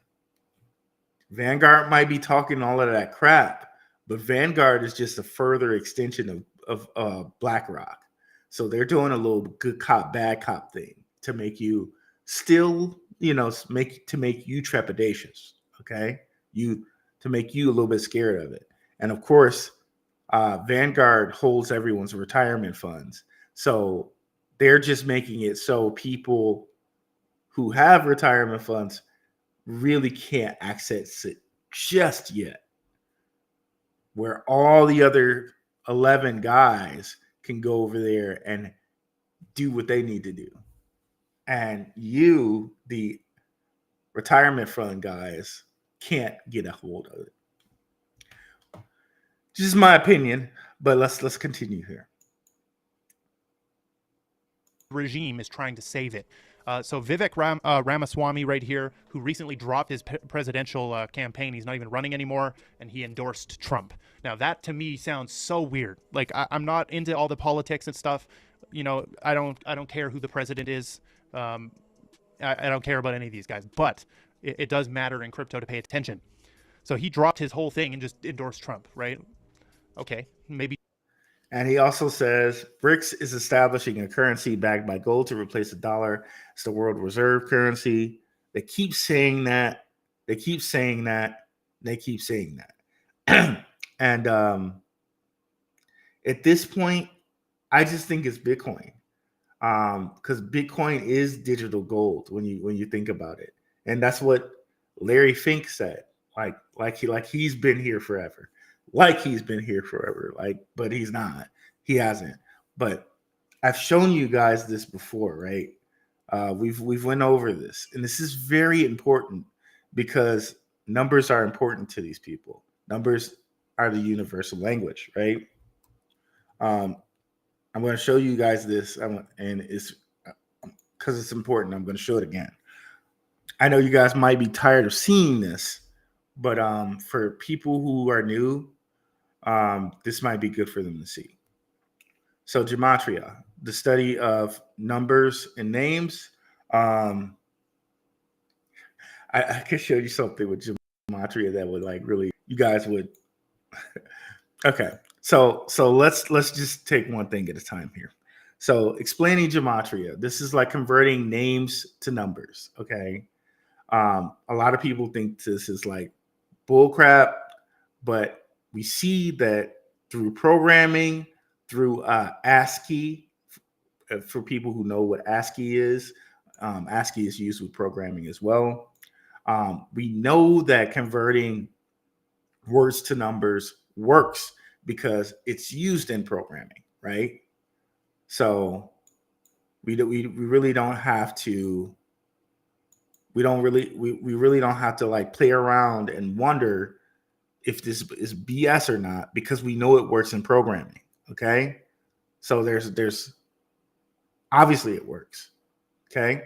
Vanguard might be talking all of that crap, but Vanguard is just a further extension of BlackRock. So they're doing a little good cop, bad cop thing to make you still, make you trepidatious. Okay. To make you a little bit scared of it. And of course, Vanguard holds everyone's retirement funds. So they're just making it so people who have retirement funds really can't access it just yet. Where all the other 11 guys can go over there and do what they need to do. And you, the retirement fund guys, can't get a hold of it. Just my opinion, but let's continue here. Regime is trying to save it. So Vivek Ramaswamy right here, who recently dropped his presidential campaign, he's not even running anymore, and he endorsed Trump. Now that to me sounds so weird. Like I'm not into all the politics and stuff. I don't care who the president is. I don't care about any of these guys, but it does matter in crypto to pay attention. So he dropped his whole thing and just endorsed Trump, right? Okay, maybe. And he also says BRICS is establishing a currency backed by gold to replace the dollar as the world reserve currency. They keep saying that. They keep saying that. They keep saying that. And at this point, I just think it's Bitcoin, because Bitcoin is digital gold when you think about it, and that's what Larry Fink said. Like he's been here forever. But he's not. He hasn't. But I've shown you guys this before, right? We've went over this, and this is very important because numbers are important to these people. Numbers are the universal language, right? I'm going to show you guys this, and it's because it's important. I'm going to show it again. I know you guys might be tired of seeing this, but for people who are new, this might be good for them to see. So gematria, the study of numbers and names. I could show you something with gematria that would really, you guys would. Okay, so let's just take one thing at a time here. So explaining gematria, this is like converting names to numbers. Okay, a lot of people think this is like bullcrap, but we see that through programming, through ASCII, for people who know what ASCII is. ASCII is used with programming as well. We know that converting words to numbers works because it's used in programming, right? So we really don't have to. We really don't have to like play around and wonder if this is BS or not, because we know it works in programming. Okay, so there's obviously it works. Okay,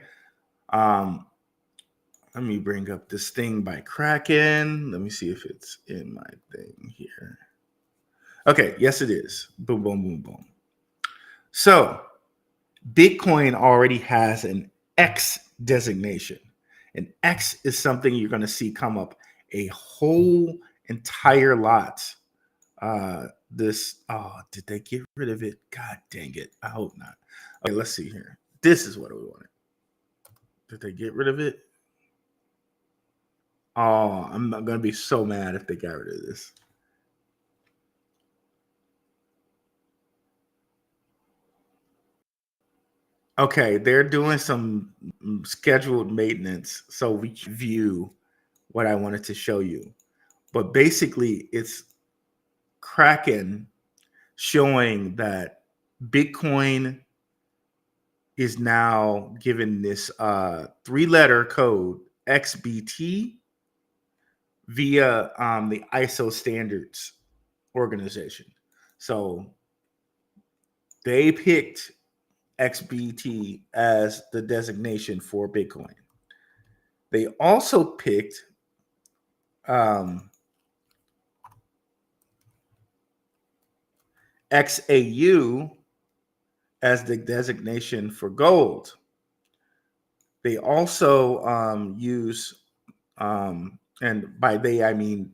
let me bring up this thing by Kraken. Let me see if it's in my thing here. Okay, yes it is. Boom, boom, boom, boom. So Bitcoin already has an X designation. An X is something you're going to see come up a whole entire lot. Did they get rid of it? God dang it. I hope not. Okay, let's see here. This is what we wanted. Did they get rid of it? Oh, I'm not going to be so mad if they got rid of this. Okay, they're doing some scheduled maintenance, so we can view what I wanted to show you. But basically, it's Kraken showing that Bitcoin is now given this 3-letter code XBT via the ISO standards organization. So they picked XBT as the designation for Bitcoin. They also picked XAU as the designation for gold. They also use, and by they I mean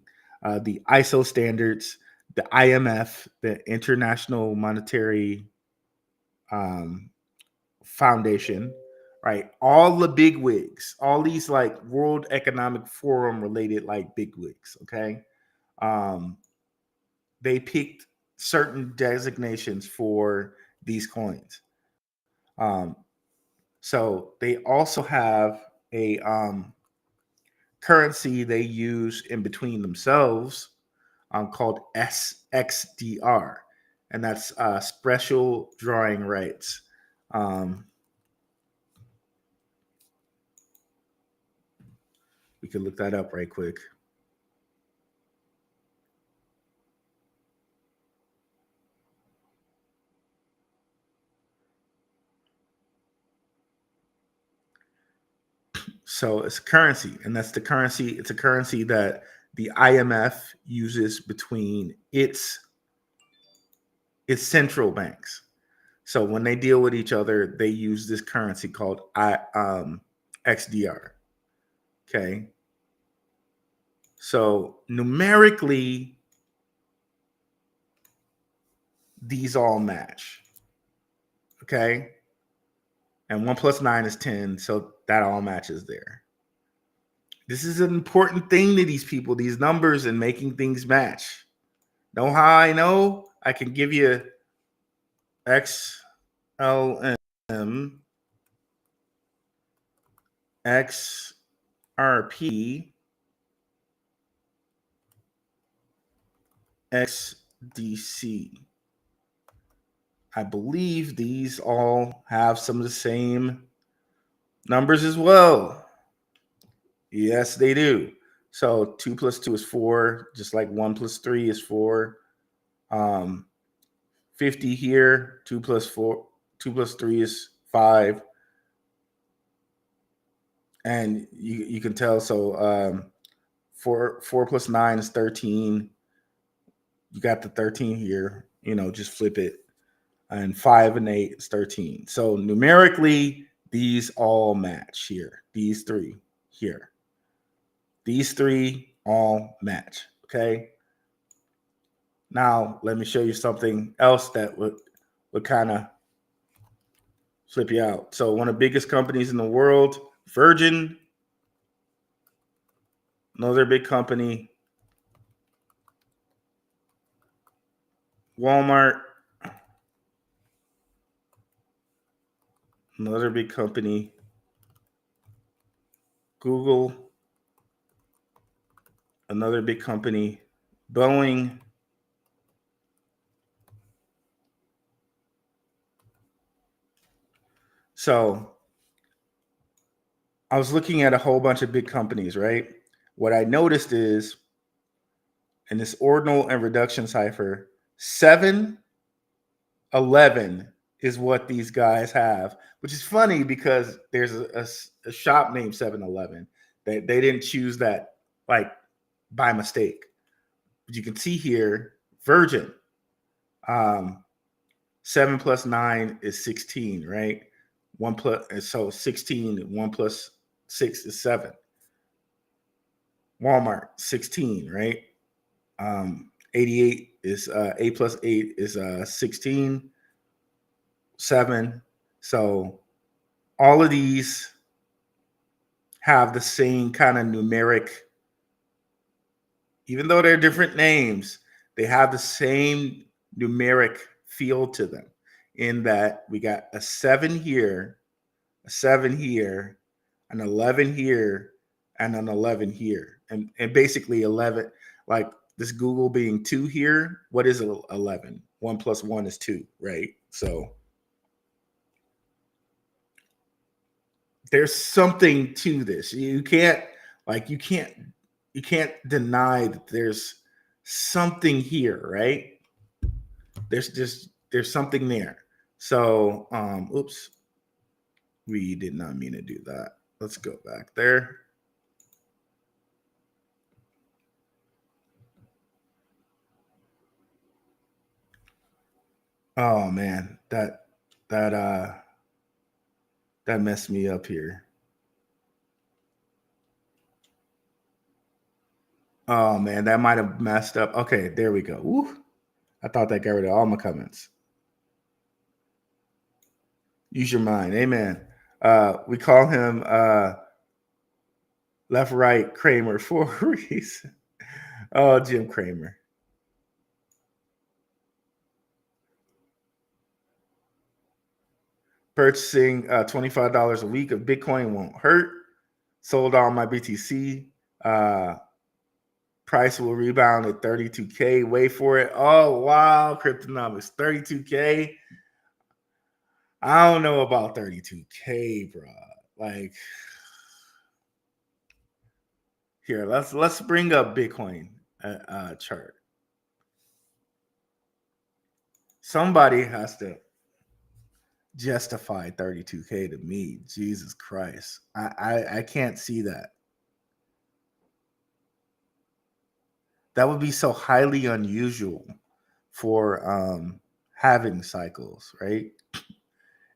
the ISO standards, the IMF, the International Monetary Foundation, right? All the big wigs, all these like World Economic Forum related like big wigs, okay? They picked certain designations for these coins. So they also have a currency they use in between themselves called XDR, and that's special drawing rights. We can look that up right quick. So it's a currency, and that's the currency. It's a currency that the IMF uses between its central banks. So when they deal with each other, they use this currency called XDR. Okay. So numerically, these all match. Okay. And 1 + 9 is 10. So that all matches there. This is an important thing to these people, these numbers and making things match. Know how I know? I can give you XLM, XRP, XDC. I believe these all have some of the same numbers as well. Yes, they do. So 2 + 2 is 4, just like 1 + 3 is 4. 50 here, 2 + 4, 2 + 3 is 5. And you can tell, so 4 + 9 is 13. You got the 13 here, just flip it. And 5 and 8 is 13. So numerically, these all match here. These three here. These three all match. Okay. Now let me show you something else that would kind of flip you out. So one of the biggest companies in the world, Virgin, another big company, Walmart, another big company, Google, another big company, Boeing, so I was looking at a whole bunch of big companies, right? What I noticed is in this ordinal and reduction cipher, 7-11 is what these guys have, which is funny because there's a shop named 7-Eleven. They didn't choose that like by mistake. But you can see here, Virgin, 7 + 9 is 16, right? 16, 1 + 6 is 7. Walmart, 16, right? 88 is 8 + 8 is 16, 7. So all of these have the same kind of numeric, even though they're different names, they have the same numeric feel to them, in that we got a 7 here, a 7 here, an 11 here, and an 11 here. And basically 11, like this Google being 2 here, what is 11? 1 + 1 is 2, right? So there's something to this. You can't deny that there's something here, right? There's something there. So oops, we did not mean to do that. Let's go back there. Oh man, that messed me up here. Oh man, that might have messed up. Okay, there we go. Woo. I thought that got rid of all my comments. Use your mind. Amen. We call him left right Kramer for a reason. Oh, Jim Kramer. Purchasing $25 a week of Bitcoin won't hurt. Sold all my BTC. Price will rebound at 32K. Wait for it. Oh, wow. Cryptonomics, 32K. I don't know about 32K, bro. Like, here, let's bring up Bitcoin chart. Somebody has to justify 32K to me. Jesus Christ. I can't see that. That would be so highly unusual for halving cycles, right?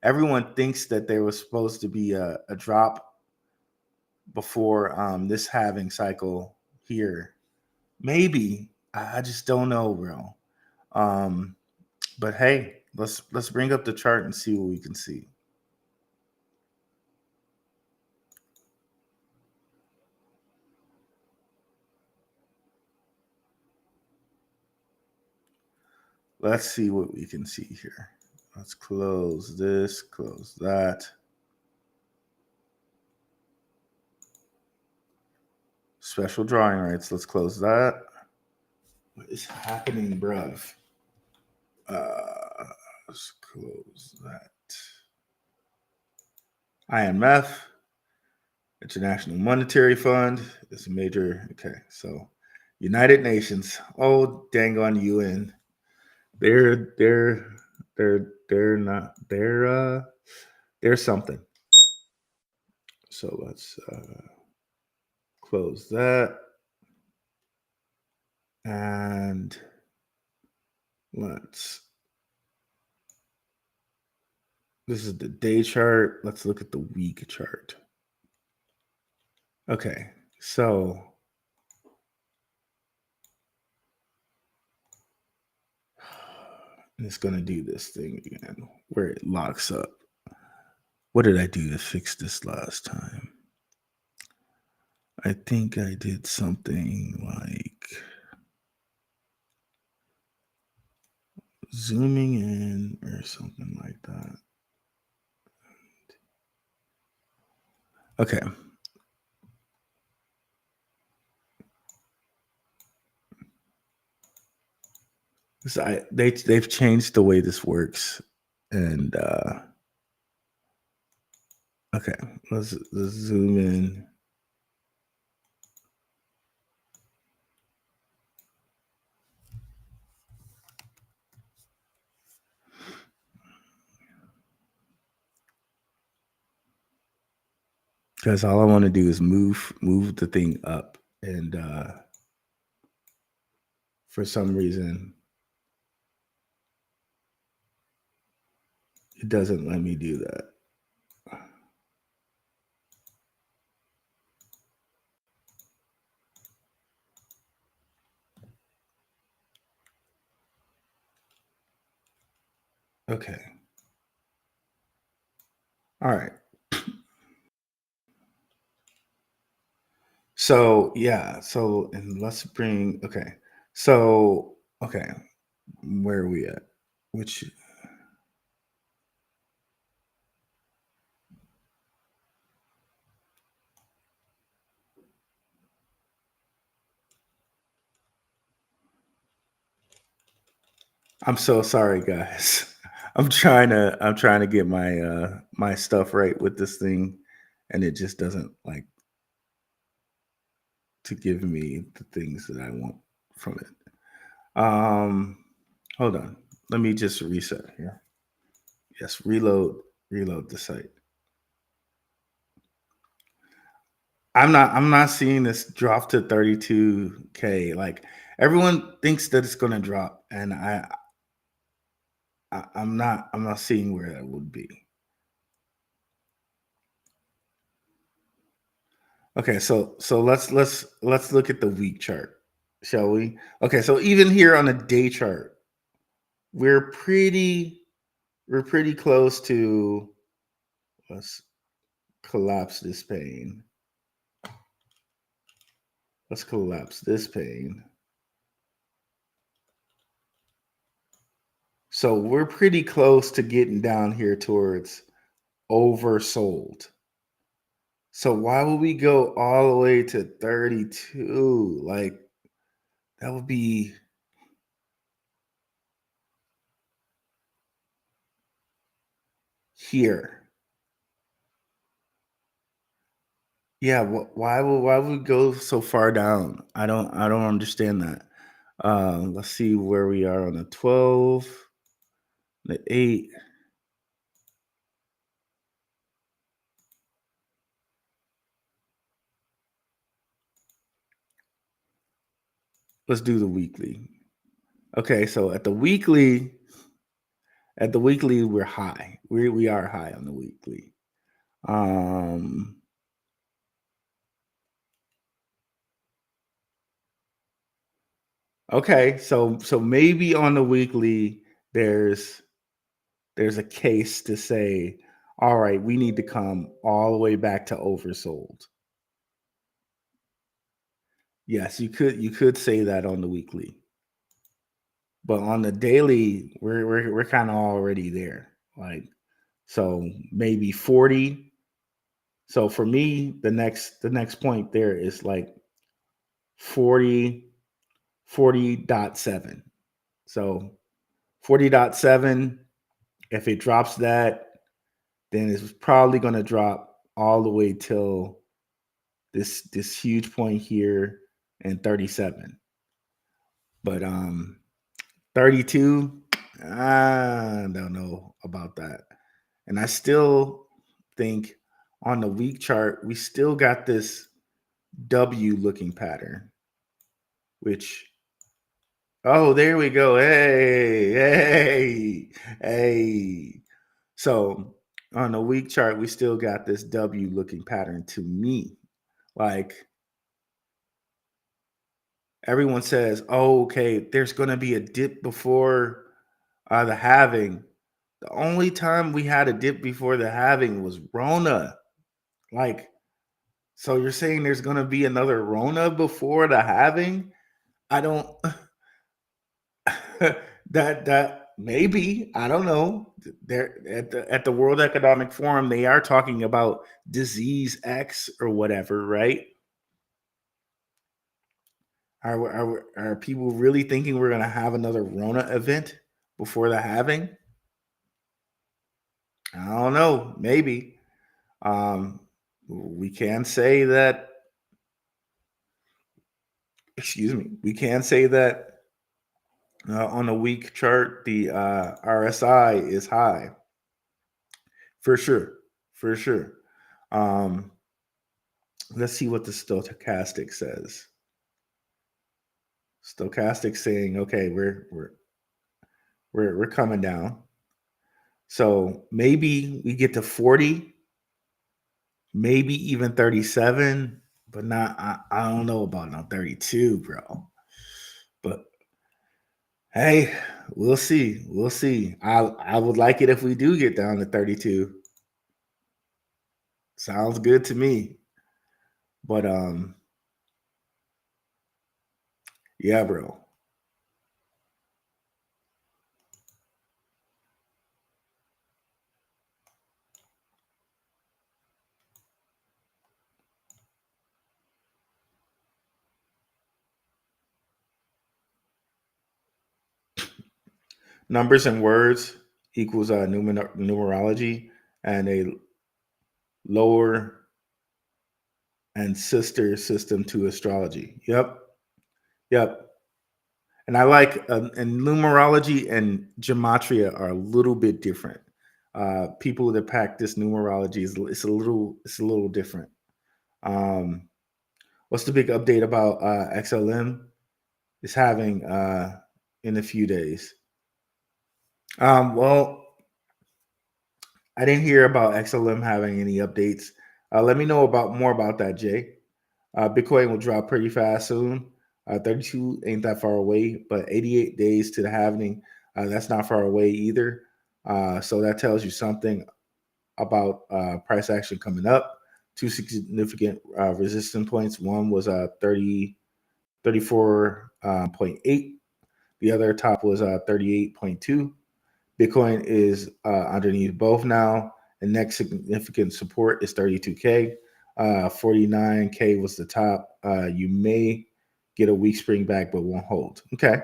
Everyone thinks that there was supposed to be a drop before this halving cycle here. Maybe. I just don't know, bro. But hey, let's bring up the chart and see what we can see. Let's see what we can see here. Let's close this, close that. Special drawing rights. Let's close that. What is happening, bruv? Let's close that. IMF, International Monetary Fund, is a major. Okay, so United Nations. Oh, dang on UN. They're not. They're something. So let's close that. And this is the day chart. Let's look at the week chart. Okay, so it's going to do this thing again where it locks up. What did I do to fix this last time? I think I did something like zooming in or something like that. Okay. So they've changed the way this works, and okay, let's zoom in. Because all I want to do is move the thing up, and for some reason it doesn't let me do that. Okay. All right. So yeah, and let's bring okay. So okay, where are we at? Which I'm so sorry, guys. I'm trying to get my my stuff right with this thing, and it just doesn't like to give me the things that I want from it. Hold on. Let me just reset here. Yes, reload the site. I'm not seeing this drop to 32K. Like everyone thinks that it's gonna drop, and I'm not seeing where that would be. Okay, so let's look at the week chart, shall we? Okay, so even here on a day chart, we're pretty close to, let's collapse this pane. Let's collapse this pane. So we're pretty close to getting down here towards oversold. So why would we go all the way to 32? Like, that would be here. Yeah, why would we go so far down? I don't understand that. Let's see where we are on the 12, the 8. Let's do the weekly. Okay, so at the weekly, we're high. We are high on the weekly. Okay, so maybe on the weekly there's a case to say, all right, we need to come all the way back to oversold. Yes, you could say that on the weekly. But on the daily, we're kind of already there. Like, so maybe 40. So for me, the next point there is like 40.7. So 40.7, if it drops that, then it's probably going to drop all the way till this huge point here and 37. But 32, I don't know about that. And I still think on the week chart, we still got this W looking pattern, which, oh, there we go. Hey. So on the week chart, we still got this W looking pattern to me. Like, everyone says, oh, okay, there's going to be a dip before the halving. The only time we had a dip before the halving was Rona. Like, so you're saying there's going to be another Rona before the halving? I don't that maybe, I don't know. They're at the World Economic Forum, they are talking about disease X or whatever, right? Are people really thinking we're going to have another Rona event before the halving? I don't know. Maybe. We can say that. Excuse me. We can say that on a week chart, the RSI is high. For sure. Let's see what the stochastic says. Stochastic saying, okay, we're coming down. So maybe we get to 40, maybe even 37, but not. I don't know about no 32, bro. But hey, we'll see. I would like it if we do get down to 32. Sounds good to me. But yeah, bro. Numbers and words equals numerology, and a lower and sister system to astrology. Yep. And I like, and numerology and gematria are a little bit different. People that practice numerology it's a little different. What's the big update about XLM? It's having in a few days. Well, I didn't hear about XLM having any updates. Let me know about more about that, Jay. Bitcoin will drop pretty fast soon. 32 ain't that far away, but 88 days to the halving, that's not far away either. So that tells you something about price action coming up. Two significant resistance points. One was 34.8. The other top was 38.2. Bitcoin is underneath both now. The next significant support is 32K. 49K was the top. You may get a weak spring back, but won't hold. Okay.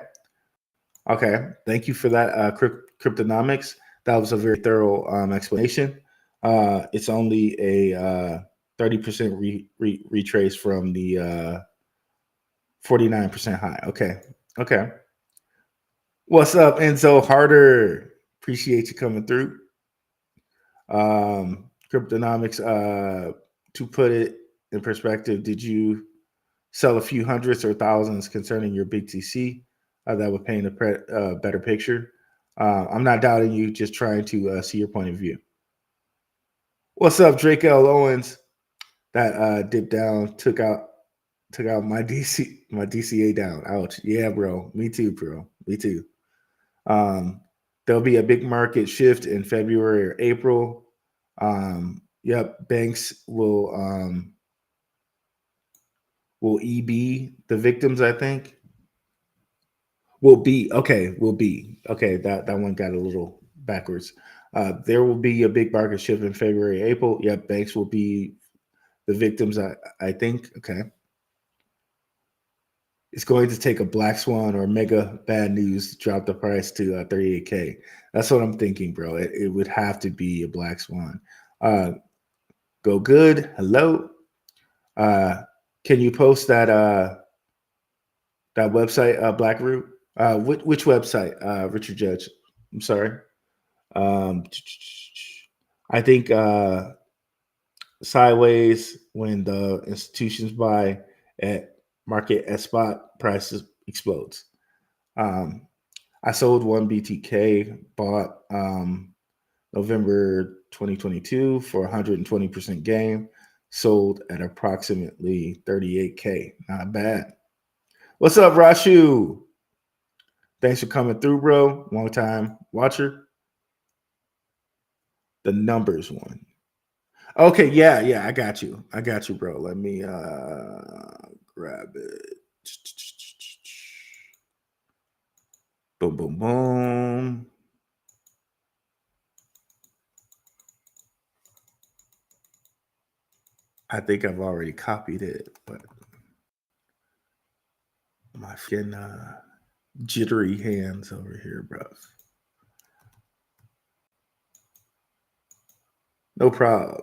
Thank you for that, Cryptonomics. That was a very thorough explanation. It's only a 30% retrace from the 49% high. Okay. What's up, Enzo Harder? Appreciate you coming through. Cryptonomics, to put it in perspective, did you sell a few hundreds or thousands concerning your big TC? That would paint a better picture. I'm not doubting you, just trying to see your point of view. What's up, Drake L. Owens? That dipped down, took out my DCA down. Ouch. Yeah, bro. Me too, bro. Me too. There'll be a big market shift in February or April. Yep, banks will EB the victims, I think. Will be. Okay, that one got a little backwards. There will be a big market shift in February, April. Yep, banks will be the victims, I think. Okay. It's going to take a black swan or mega bad news to drop the price to 38K. That's what I'm thinking, bro. It would have to be a black swan. Go good. Hello. Can you post that website, Blackroot? Which website, Richard Judge? I'm sorry. I think sideways when the institutions buy at market at spot, prices explodes. I sold one BTK, bought November 2022 for 120% gain, sold at approximately 38K. Not bad. What's up, Rashu? Thanks for coming through, bro. Long time watcher. The numbers one. Okay, yeah, I got you, bro. Let me grab it. Boom, boom, boom. I think I've already copied it, but my fucking jittery hands over here, bro. No problem.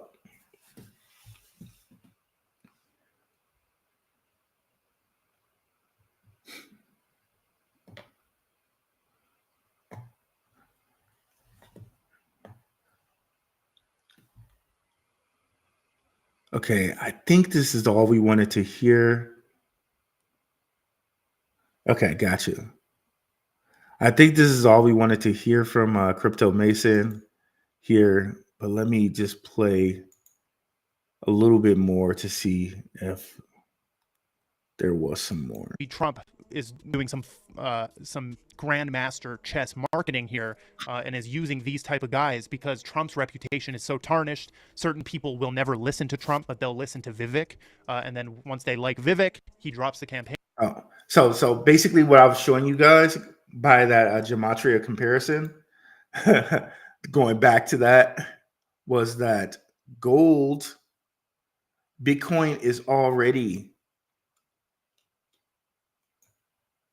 Okay, I think this is all we wanted to hear. Okay, got you. I think this is all we wanted to hear from Crypto Mason here, but let me just play a little bit more to see if there was some more. Trump is doing some grandmaster chess marketing here and is using these type of guys because Trump's reputation is so tarnished. Certain people will never listen to Trump, but they'll listen to Vivek. And then once they like Vivek, he drops the campaign. Oh, so basically what I was showing you guys by that gematria comparison, going back to that, was that gold, Bitcoin is already,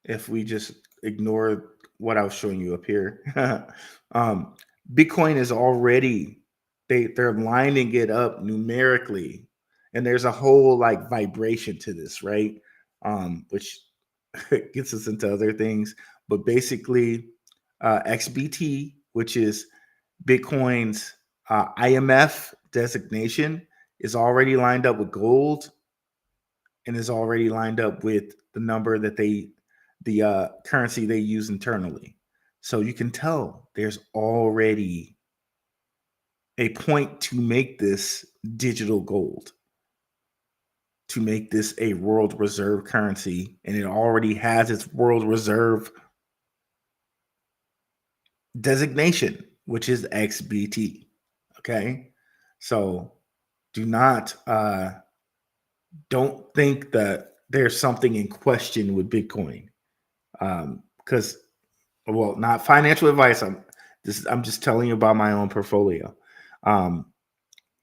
if we just ignore what I was showing you up here, Bitcoin is already, they're lining it up numerically, and there's a whole like vibration to this, right? Which gets us into other things, but basically XBT, which is Bitcoin's IMF designation, is already lined up with gold and is already lined up with the number that the currency they use internally. So you can tell there's already a point to make this digital gold, to make this a world reserve currency, and it already has its world reserve designation, which is XBT. Okay, so do not don't think that there's something in question with Bitcoin, because well, not financial advice. I'm just telling you about my own portfolio.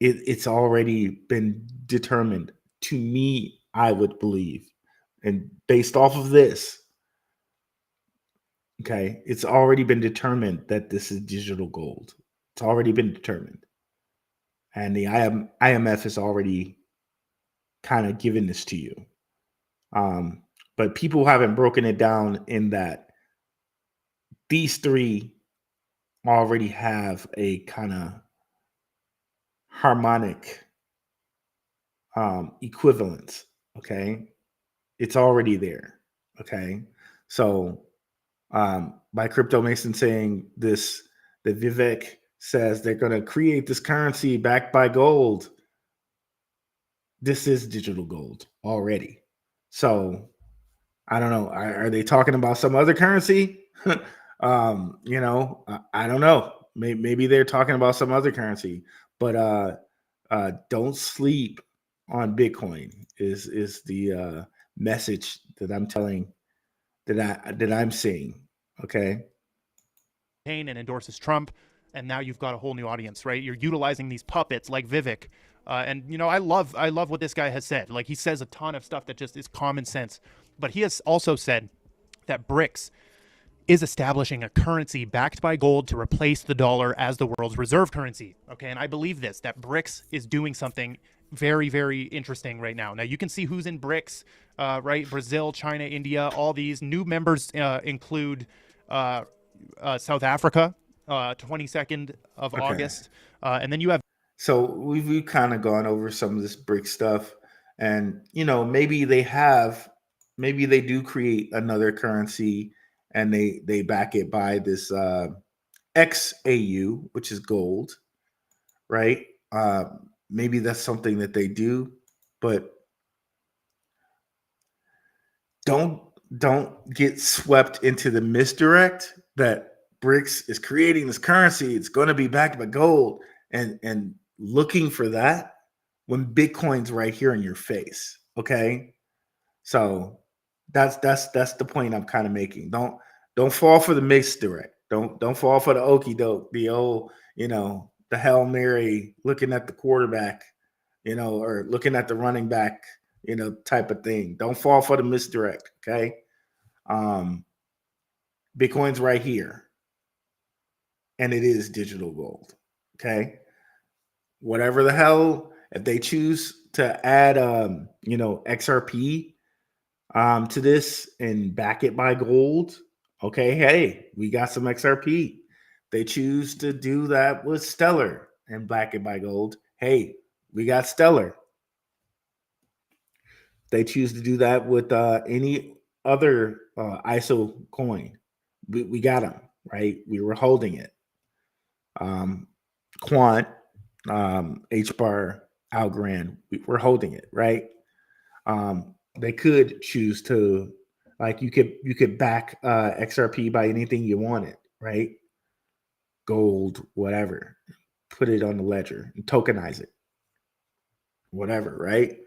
It's already been determined. To me, I would believe, and based off of this, okay, it's already been determined that this is digital gold. It's already been determined, and the IMF has already kind of given this to you. But people haven't broken it down in that these three already have a kind of harmonic equivalence. Okay, it's already there. Okay, so by Crypto Mason saying this, that Vivek says they're going to create this currency backed by gold. This is digital gold already. So I don't know. Are they talking about some other currency? I don't know. Maybe they're talking about some other currency, but don't sleep on Bitcoin is the message that I'm telling that I'm seeing. Okay. And endorses Trump, and now you've got a whole new audience, right? You're utilizing these puppets like Vivek, and I love what this guy has said. Like, he says a ton of stuff that just is common sense, but he has also said that BRICS is establishing a currency backed by gold to replace the dollar as the world's reserve currency. Okay, and I believe this, that BRICS is doing something very, very interesting right now. Now, you can see who's in BRICS, right? Brazil, China, India, all these new members include South Africa, 22nd of August. And then you have. So we've kind of gone over some of this BRICS stuff, and maybe they do create another currency, and they back it by this XAU, which is gold, right? Maybe that's something that they do, but don't get swept into the misdirect that BRICS is creating this currency. It's going to be backed by gold, and looking for that when Bitcoin's right here in your face. Okay, so that's the point I'm kind of making. Don't fall for the misdirect. Don't fall for the okie doke, the old the Hail Mary, looking at the quarterback, or looking at the running back, type of thing. Don't fall for the misdirect. Okay. Bitcoin's right here, and it is digital gold. Okay. Whatever the hell, if they choose to add XRP to this and back it by gold, okay, hey, we got some XRP. They choose to do that with Stellar and back it by gold, hey, we got Stellar. They choose to do that with any other ISO coin, we got them, right? We were holding it. Quant, HBAR, Algorand, we're holding it, right? They could choose to, like, you could back XRP by anything you wanted, right? Gold, whatever, put it on the ledger and tokenize it, whatever, right?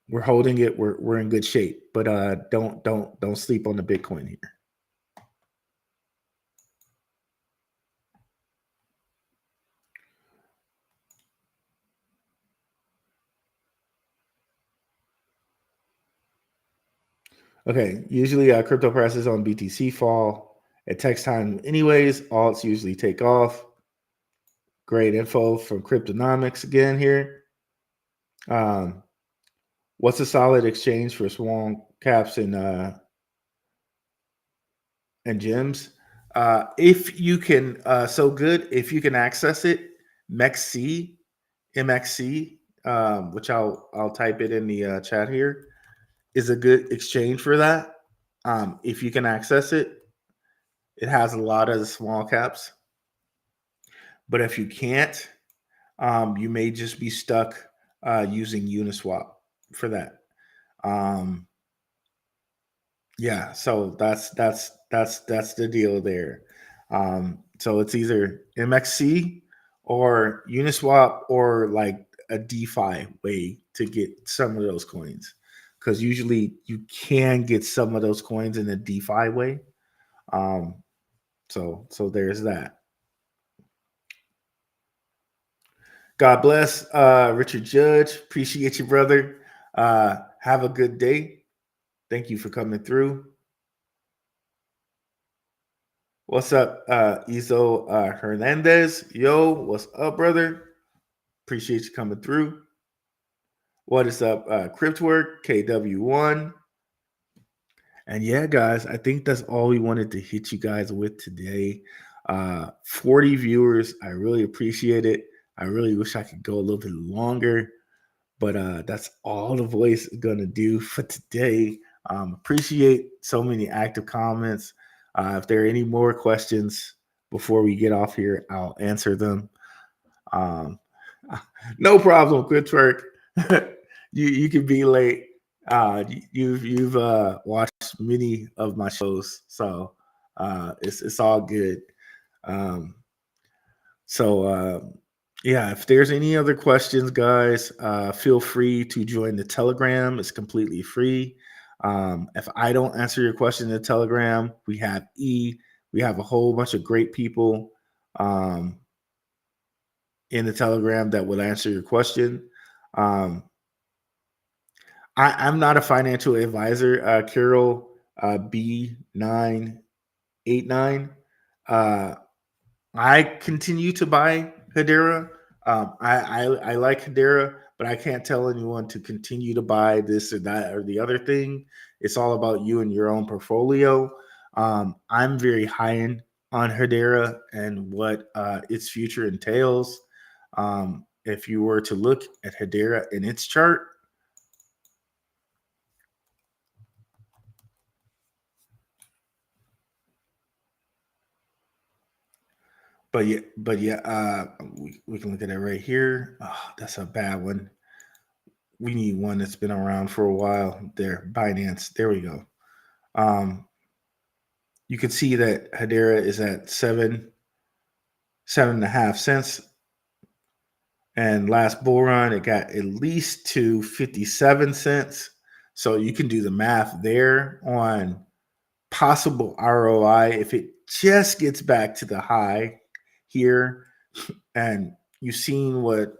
We're holding it. We're in good shape, but don't sleep on the Bitcoin here. Okay, usually crypto prices on BTC fall at text time anyways. Alts usually take off. Great info from Cryptonomics again here. What's a solid exchange for small caps and gems? If you can, if you can access it, MXC, which I'll type it in the chat here, is a good exchange for that. If you can access it, it has a lot of the small caps. But if you can't, you may just be stuck using Uniswap for that. Yeah, so that's the deal there. So it's either MXC or Uniswap or like a DeFi way to get some of those coins, because usually you can get some of those coins in a DeFi way. So there's that. God bless, Richard Judge. Appreciate you, brother. Have a good day. Thank you for coming through. What's up, Izo Hernandez? Yo, what's up, brother? Appreciate you coming through. What is up, Cryptwork, KW1? And yeah, guys, I think that's all we wanted to hit you guys with today. 40 viewers. I really appreciate it. I really wish I could go a little bit longer, but that's all the voice is going to do for today. Appreciate so many active comments. If there are any more questions before we get off here, I'll answer them. No problem, Quick you can be late. You've watched many of my shows, so it's all good. Yeah, if there's any other questions, guys, feel free to join the Telegram. It's completely free. If I don't answer your question in the Telegram, we have we have a whole bunch of great people in the Telegram that will answer your question. I'm not a financial advisor, Carol B989. I continue to buy Hedera. I like Hedera, but I can't tell anyone to continue to buy this or that or the other thing. It's all about you and your own portfolio. I'm very high in on Hedera and what its future entails. If you were to look at Hedera in its chart, but yeah, we can look at it right here. Oh, that's a bad one. We need one that's been around for a while. There, Binance. There we go. You can see that Hedera is at 7.5 cents. And last bull run, it got at least to 57 cents. So you can do the math there on possible ROI if it just gets back to the high here. And you've seen what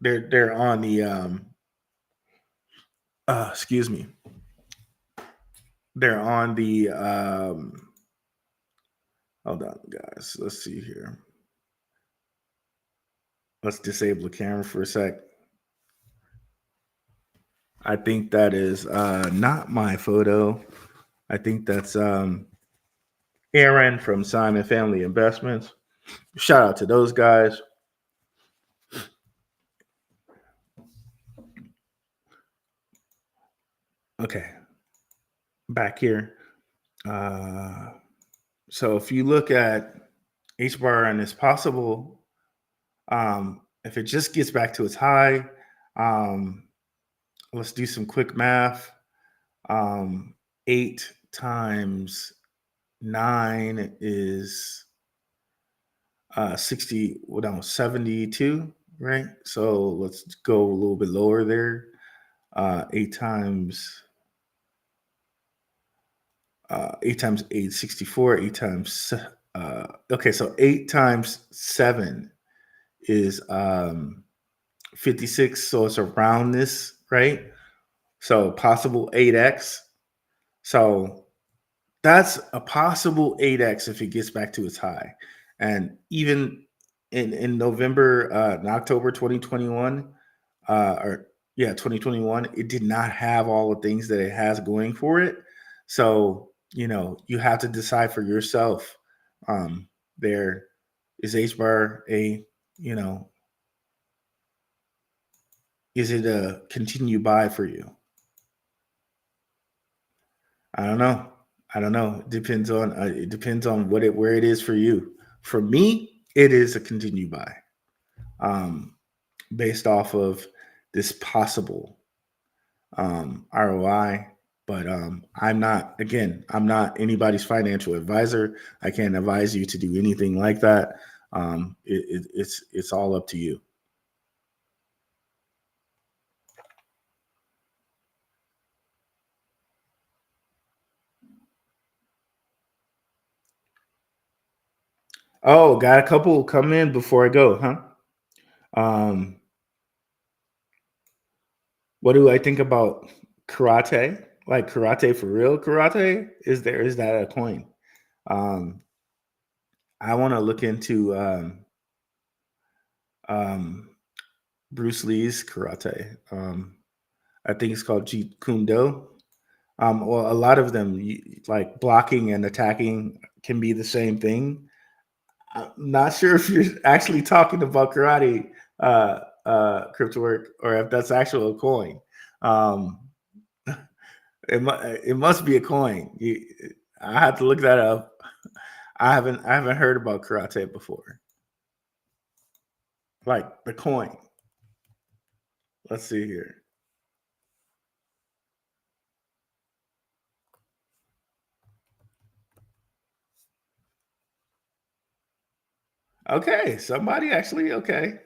they're on the excuse me. They're on the hold on, guys. Let's see here. Let's disable the camera for a sec. I think that is not my photo. I think that's Aaron from Simon Family Investments. Shout out to those guys. Okay, back here. So if you look at HBAR and it's possible, if it just gets back to its high, let's do some quick math. 8 times 9 is 72, right? So let's go a little bit lower there. 8 times 8, 64. 8 times okay, so 8 times 7 is 56. So it's around this, right? So possible 8x. So that's a possible 8x if it gets back to its high. And even in November, in October 2021, 2021, it did not have all the things that it has going for it. So, you have to decide for yourself. There is HBAR is it a continue buy for you? I don't know. I don't know. It depends on where it is for you. For me, it is a continue buy, based off of this possible ROI. But I'm not anybody's financial advisor. I can't advise you to do anything like that. It's all up to you. Oh, got a couple come in before I go, huh? What do I think about karate? Like karate for real karate? Is that a coin? Um, I want to look into um, Bruce Lee's karate. I think it's called Jeet Kune Do. Well, a lot of them, like blocking and attacking, can be the same thing. I'm not sure if you're actually talking about karate, crypto work, or if that's actual coin. Um, it must be a coin. I have to look that up. I haven't heard about karate before. Like the coin. Let's see here. Okay, somebody actually okay.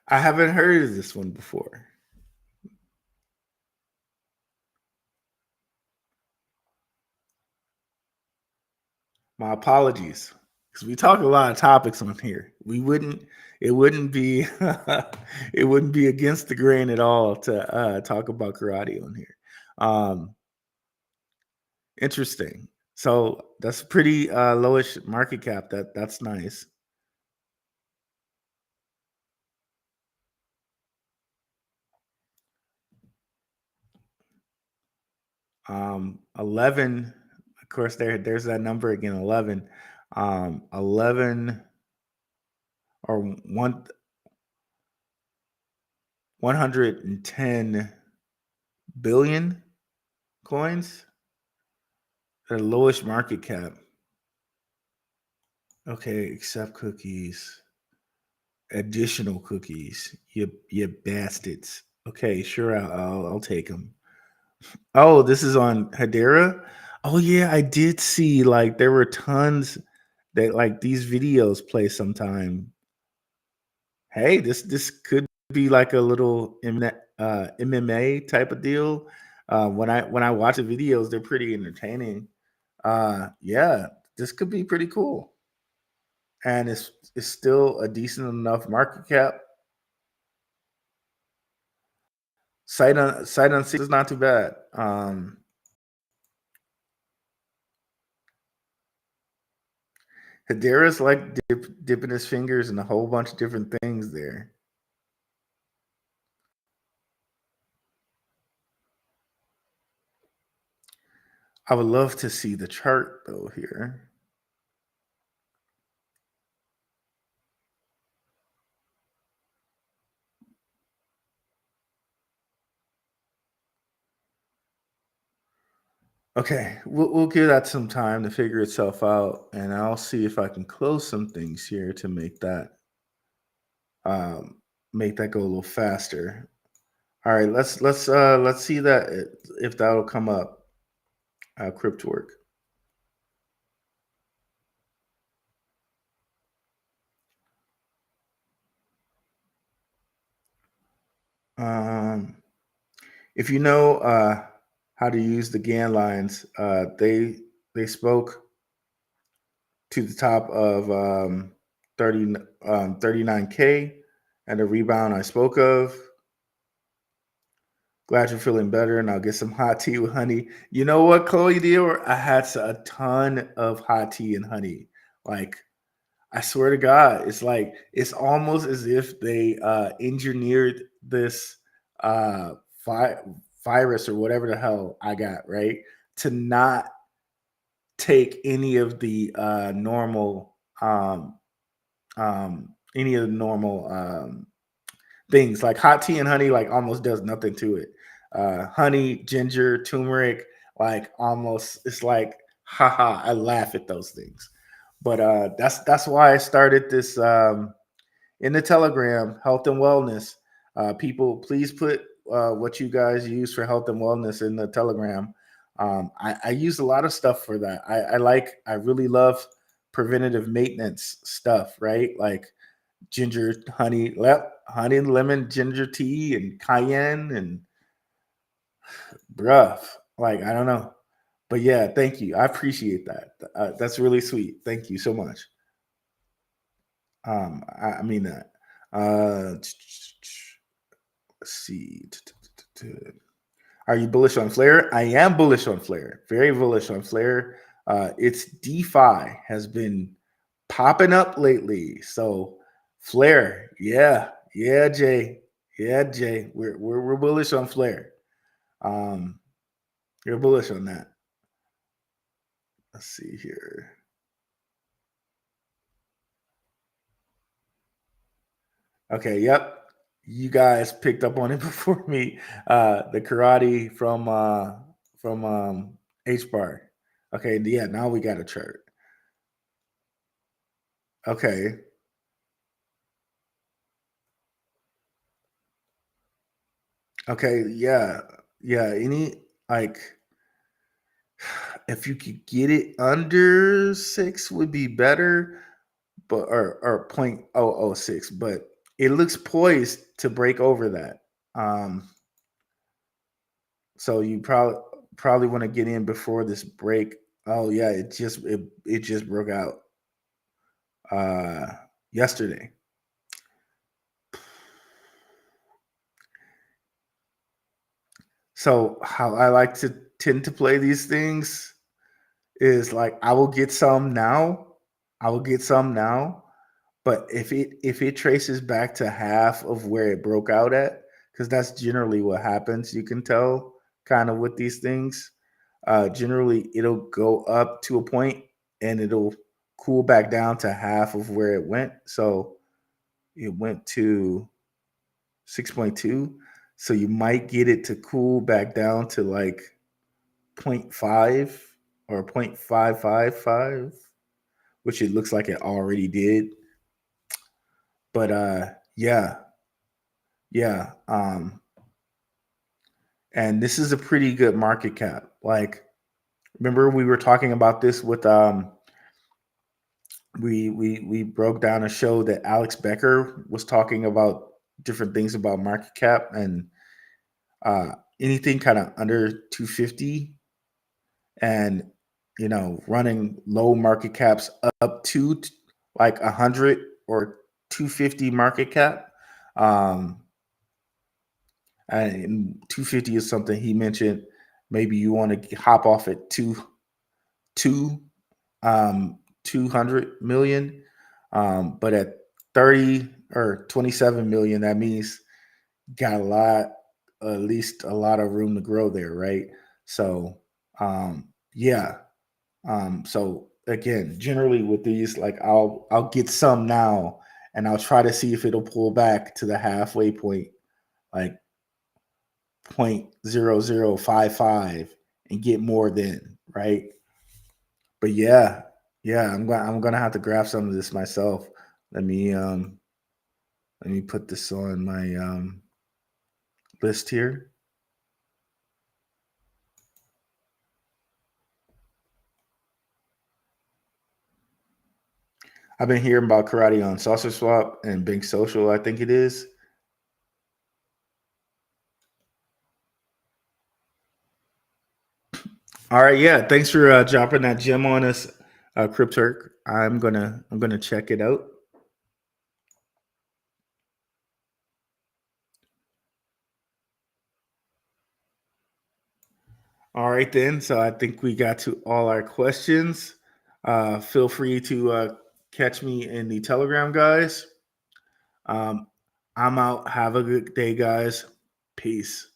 I haven't heard of this one before. My apologies, because we talk a lot of topics on here. It wouldn't be, it wouldn't be against the grain at all to talk about karate on here. Um, Interesting. So that's pretty lowish market cap. That's nice. 11. Of course, there's that number again. 11. 11 or 110 billion coins. The lowest market cap. Okay, accept cookies. Additional cookies. You bastards. Okay, sure, I'll take them. Oh, this is on Hedera. Oh yeah, I did see like there were tons that like these videos play sometime. Hey, this could be like a little MMA type of deal. When I watch the videos, they're pretty entertaining. Yeah, this could be pretty cool, and it's still a decent enough market cap. Sight on six is not too bad. Hedera's like dipping his fingers in a whole bunch of different things there. I would love to see the chart though here. Okay, we'll give that some time to figure itself out, and I'll see if I can close some things here to um, make that go a little faster. All right, let's see that if that'll come up. Crypt work. If you know how to use the GAN lines, they spoke to the top of 39K and a rebound I spoke of. Glad you're feeling better, and I'll get some hot tea with honey. You know what, Chloe Dior? I had a ton of hot tea and honey. Like, I swear to God, it's almost as if they engineered this virus or whatever the hell I got, right, to not take any of the normal things like hot tea and honey, like almost does nothing to it. Honey, ginger, turmeric, like almost it's like haha. I laugh at those things, but that's why I started this in the Telegram, health and wellness. People, please put what you guys use for health and wellness in the Telegram. I use a lot of stuff for that. I really love preventative maintenance stuff, right? Like ginger, honey, lemon, ginger tea, and cayenne, and bruh, like I don't know, but yeah, thank you. I appreciate that. That's really sweet. Thank you so much. I mean that. Let's see. Are you bullish on Flare? I am bullish on Flare. Very bullish on Flare. Its DeFi has been popping up lately. So Flare, yeah, Jay, we're bullish on Flare. You're bullish on that. Let's see here. Okay, yep. You guys picked up on it before me. The karate from HBAR. Okay, yeah, now we got a chart. Okay. Okay, yeah. Yeah, any like if you could get it under 6 would be better, but or 0.006, but it looks poised to break over that. So you probably want to get in before this break. Oh yeah, it just broke out yesterday. So how I like to tend to play these things is like I will get some now. But if it traces back to half of where it broke out at, because that's generally what happens, you can tell kind of with these things. Generally, it'll go up to a point and it'll cool back down to half of where it went. So it went to 6.2. So you might get it to cool back down to like 0.5 or 0.555, which it looks like it already did. But yeah. And this is a pretty good market cap. Like, remember we were talking about this with we broke down a show that Alex Becker was talking about different things about market cap, and anything kind of under 250 and running low market caps up to like 100 or 250 market cap. And 250 is something he mentioned. Maybe you want to hop off at 200 million. But at 30 or 27 million, that means got at least a lot of room to grow there, right? So yeah. So again, generally with these, like I'll get some now and I'll try to see if it'll pull back to the halfway point, like 0.0055 and get more then, right? But yeah, I'm gonna have to grab some of this myself. Let me put this on my list here. I've been hearing about karate on Saucer Swap and Bank Social, I think it is. All right, yeah. Thanks for dropping that gem on us, Crypturk. I'm gonna check it out. All right, then. So I think we got to all our questions. Feel free to catch me in the Telegram, guys. I'm out. Have a good day, guys. Peace.